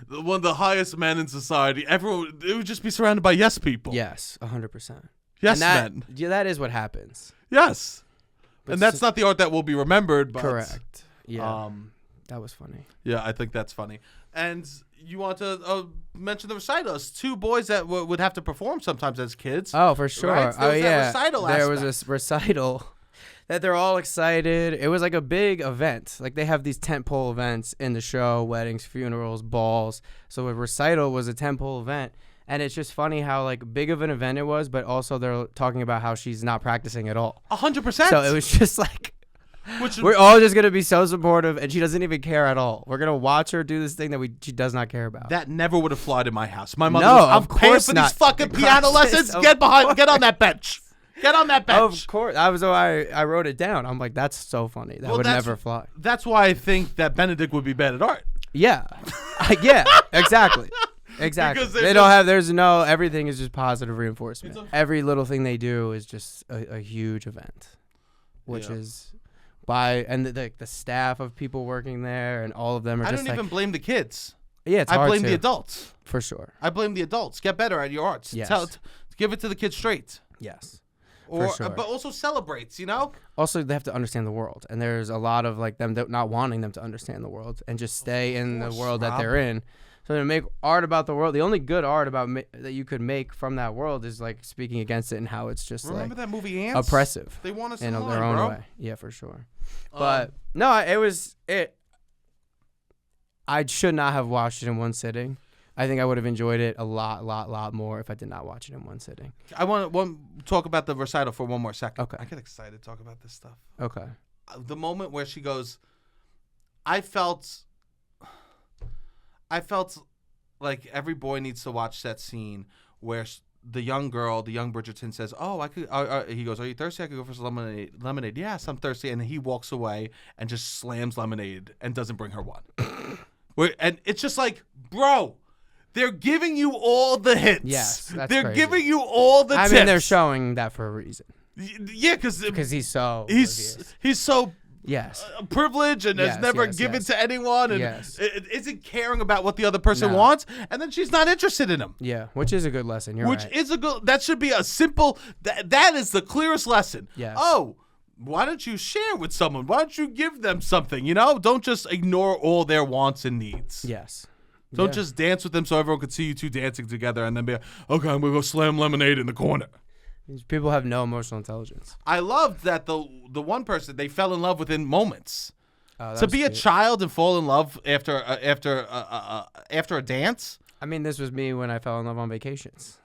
one of the highest men in society, it would just be surrounded by yes people. Yes, 100%. Yes men. Yeah, that is what happens. Yes. And that's not the art that will be remembered. But, correct. Yeah. That was funny. Yeah, I think that's funny. And you want to mention the recitals. Two boys that would have to perform sometimes as kids. Oh, for sure. Right? So there was a recital that they're all excited. It was like a big event. Like they have these tentpole events in the show, weddings, funerals, balls. So a recital was a tentpole event. And it's just funny how like big of an event it was, but also they're talking about how she's not practicing at all. 100%. So it was just like, we're all just going to be so supportive, and she doesn't even care at all. We're going to watch her do this thing that she does not care about. That never would have flied in my house. My mother I'm paying for these fucking piano lessons. Get on that bench. Get on that bench. Of course. I wrote it down. I'm like, that's so funny. That would never fly. That's why I think that Benedict would be bad at art. Yeah. Yeah, exactly. Exactly. Everything is just positive reinforcement. Every little thing they do is just a huge event, which is the staff of people working there, and all of them are I just don't even blame the kids. Yeah, it's I hard blame to. the adults. For sure. I blame the adults. Get better at your arts. Yes. Give it to the kids straight. Yes. For sure. But also celebrates, you know? Also, they have to understand the world. And there's a lot of like them not wanting them to understand the world and just stay in the world that they're in. So to make art about the world, the only good art that you could make from that world is like speaking against it and how it's just Remember that movie Ants? Oppressive. They want us in in their own bro. way. Yeah, for sure. But no, I should not have watched it in one sitting. I think I would have enjoyed it a lot more if I did not watch it in one sitting. I want to talk about the recital for one more second. Okay. I get excited to talk about this stuff. Okay. The moment where she goes, I felt like every boy needs to watch that scene where the young Bridgerton says, "Oh, I could." He goes, "Are you thirsty? I could go for some lemonade." Lemonade. Yes, I'm thirsty. And he walks away and just slams lemonade and doesn't bring her one. And it's just like Bro, they're giving you all the hints. Yes, that's they're crazy. giving you all the tips. I mean, they're showing that for a reason. Yeah, because he's so he's so privileged and has never given to anyone and isn't caring about what the other person wants, and then she's not interested in him. Yeah, which is a good lesson. Which is a good. That should be a simple. That is the clearest lesson. Yes. Oh, why don't you share with someone? Why don't you give them something? You know, don't just ignore all their wants and needs. Yes. Don't just dance with them so everyone could see you two dancing together and then be like, okay, I'm gonna go slam lemonade in the corner. These people have no emotional intelligence. I loved that the one person, they fell in love within moments. Oh, to be a child and fall in love after a dance. I mean, this was me when I fell in love on vacations.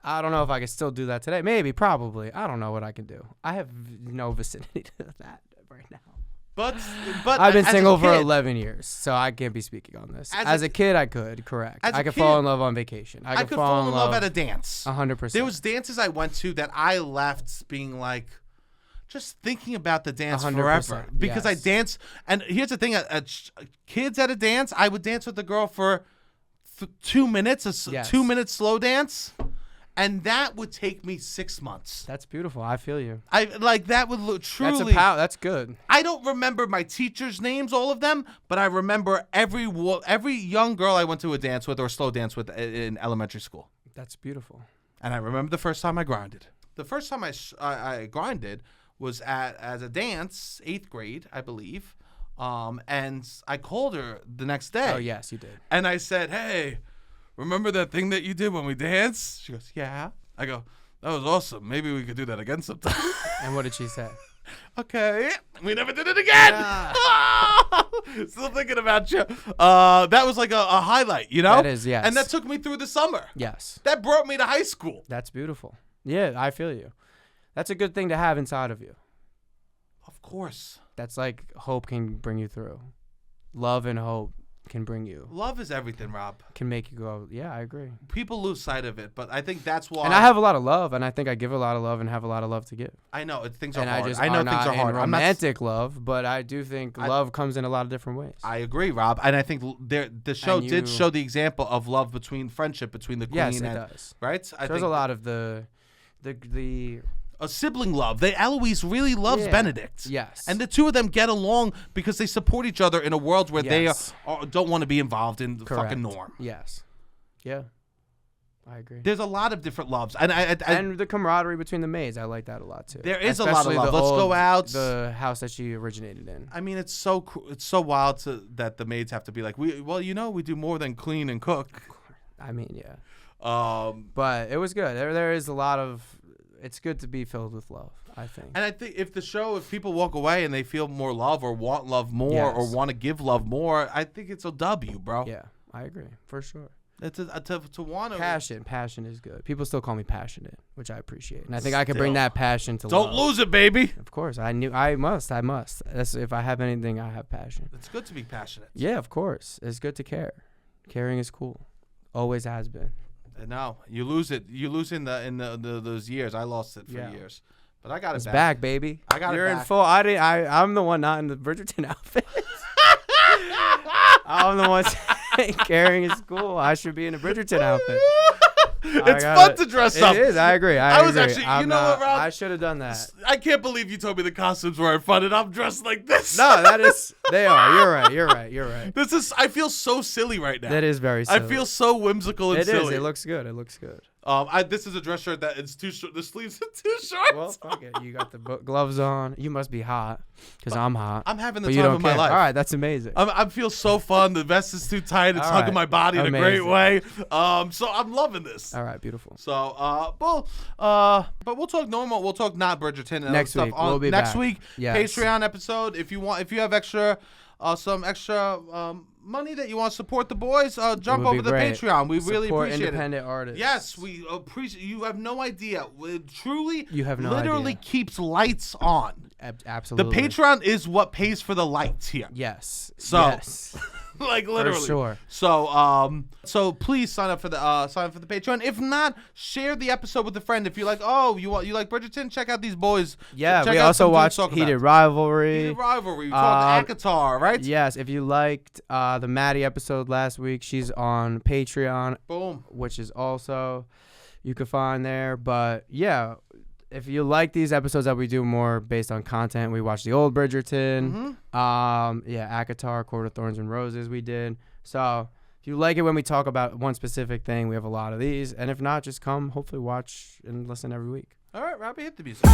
I don't know if I can still do that today. Maybe, probably. I don't know what I can do. I have no vicinity to that right now. But I've been single for 11 years, so I can't be speaking on this. As a kid, I could, correct. I could fall in love on vacation. I could fall in love at a dance. 100%. There was dances I went to that I left being like, just thinking about the dance forever. Because I danced, and here's the thing, kids at a dance, I would dance with the girl for 2 minutes, a 2-minute slow dance. And that would take me 6 months. That's beautiful. I feel you. That would look truly. That's good. I don't remember my teachers' names, all of them, but I remember every young girl I went to a dance with or slow dance with in elementary school. That's beautiful. And I remember the first time I grinded. The first time I grinded was as a dance, 8th grade, I believe. And I called her the next day. Oh yes, you did. And I said, "Hey, remember that thing that you did when we danced?" She goes, "Yeah." I go, "That was awesome. Maybe we could do that again sometime." And what did she say? Okay. We never did it again. Still thinking about you. That was like a highlight, you know? That is, yes. And that took me through the summer. Yes. That brought me to high school. That's beautiful. Yeah, I feel you. That's a good thing to have inside of you. Of course. That's like hope can bring you through. Love and hope can bring you. Love is everything, Rob. Can make you go, yeah, I agree. People lose sight of it, but I think that's why. And I have a lot of love, and I think I give a lot of love and have a lot of love to give. I know things are and hard. I know things are hard. Romantic love, but I do think love comes in a lot of different ways. I agree, Rob, and I think the show did show the example of love friendship between the queen and. Yes, it does. Right. There's a lot of the. A sibling love. Eloise really loves Benedict. Yes. And the two of them get along because they support each other in a world where they don't want to be involved in the fucking norm. Yes. Yeah. I agree. There's a lot of different loves. And the camaraderie between the maids. I like that a lot too. There is a lot of love. Let's go out. The house that she originated in. I mean, it's so wild that the maids have to be like, we do more than clean and cook. I mean, yeah. But it was good. There is a lot of. It's good to be filled with love, I think. And I think if people walk away and they feel more love or want love more or want to give love more, I think it's a W, bro. Yeah, I agree, for sure. It's to want to. Passion is good. People still call me passionate, which I appreciate. And I think I can bring that passion to love. Don't lose it, baby. Of course. I must. That's, if I have anything, I have passion. It's good to be passionate. Yeah, of course. It's good to care. Caring is cool. Always has been. No, you lose it. You lose in those years. I lost it for years, but I got it back, baby. I got it back. You're in full. I'm the one not in the Bridgerton outfit. I'm the one saying caring is cool. I should be in a Bridgerton outfit. It's fun to dress up. It is. I agree. I was actually. You know what, Rob? I should have done that. I can't believe you told me the costumes weren't fun, and I'm dressed like this. No, that is. They are. You're right. This is. I feel so silly right now. That is very silly. I feel so whimsical and silly. It is. It looks good. This is a dress shirt that it's too short. The sleeves are too short. Well, fuck it. You got the gloves on. You must be hot because I'm hot. I'm having the time of my life. All right, that's amazing. I feel so fun. The vest is too tight. It's hugging my body in a great way. So I'm loving this. All right, beautiful. So, but we'll talk normal. We'll talk not Bridgerton and next stuff week. We'll be next back. week. Yes. Patreon episode. If you have some extra money that you want to support the boys, jump over the Patreon. We really appreciate it. Independent artists. Yes, we appreciate. You have no idea. It truly, you have no literally idea. Keeps lights on. Absolutely. The Patreon is what pays for the lights here. Yes. So. Yes. Like literally. For sure. So please sign up for the Patreon. If not, share the episode with a friend. If you're like, oh, you like Bridgerton, check out these boys. Yeah, check we out also watched Heated Rivalry. We talked Akatar, right? Yes, if you liked the Maddie episode last week, she's on Patreon. Boom. Which is also you can find there. But yeah, if you like these episodes that we do more based on content, we watched the old Bridgerton. Akatar, Court of Thorns and Roses we did. So if you like it when we talk about one specific thing, we have a lot of these. And if not, just come, hopefully watch and listen every week. All right, Robbie, hit the music.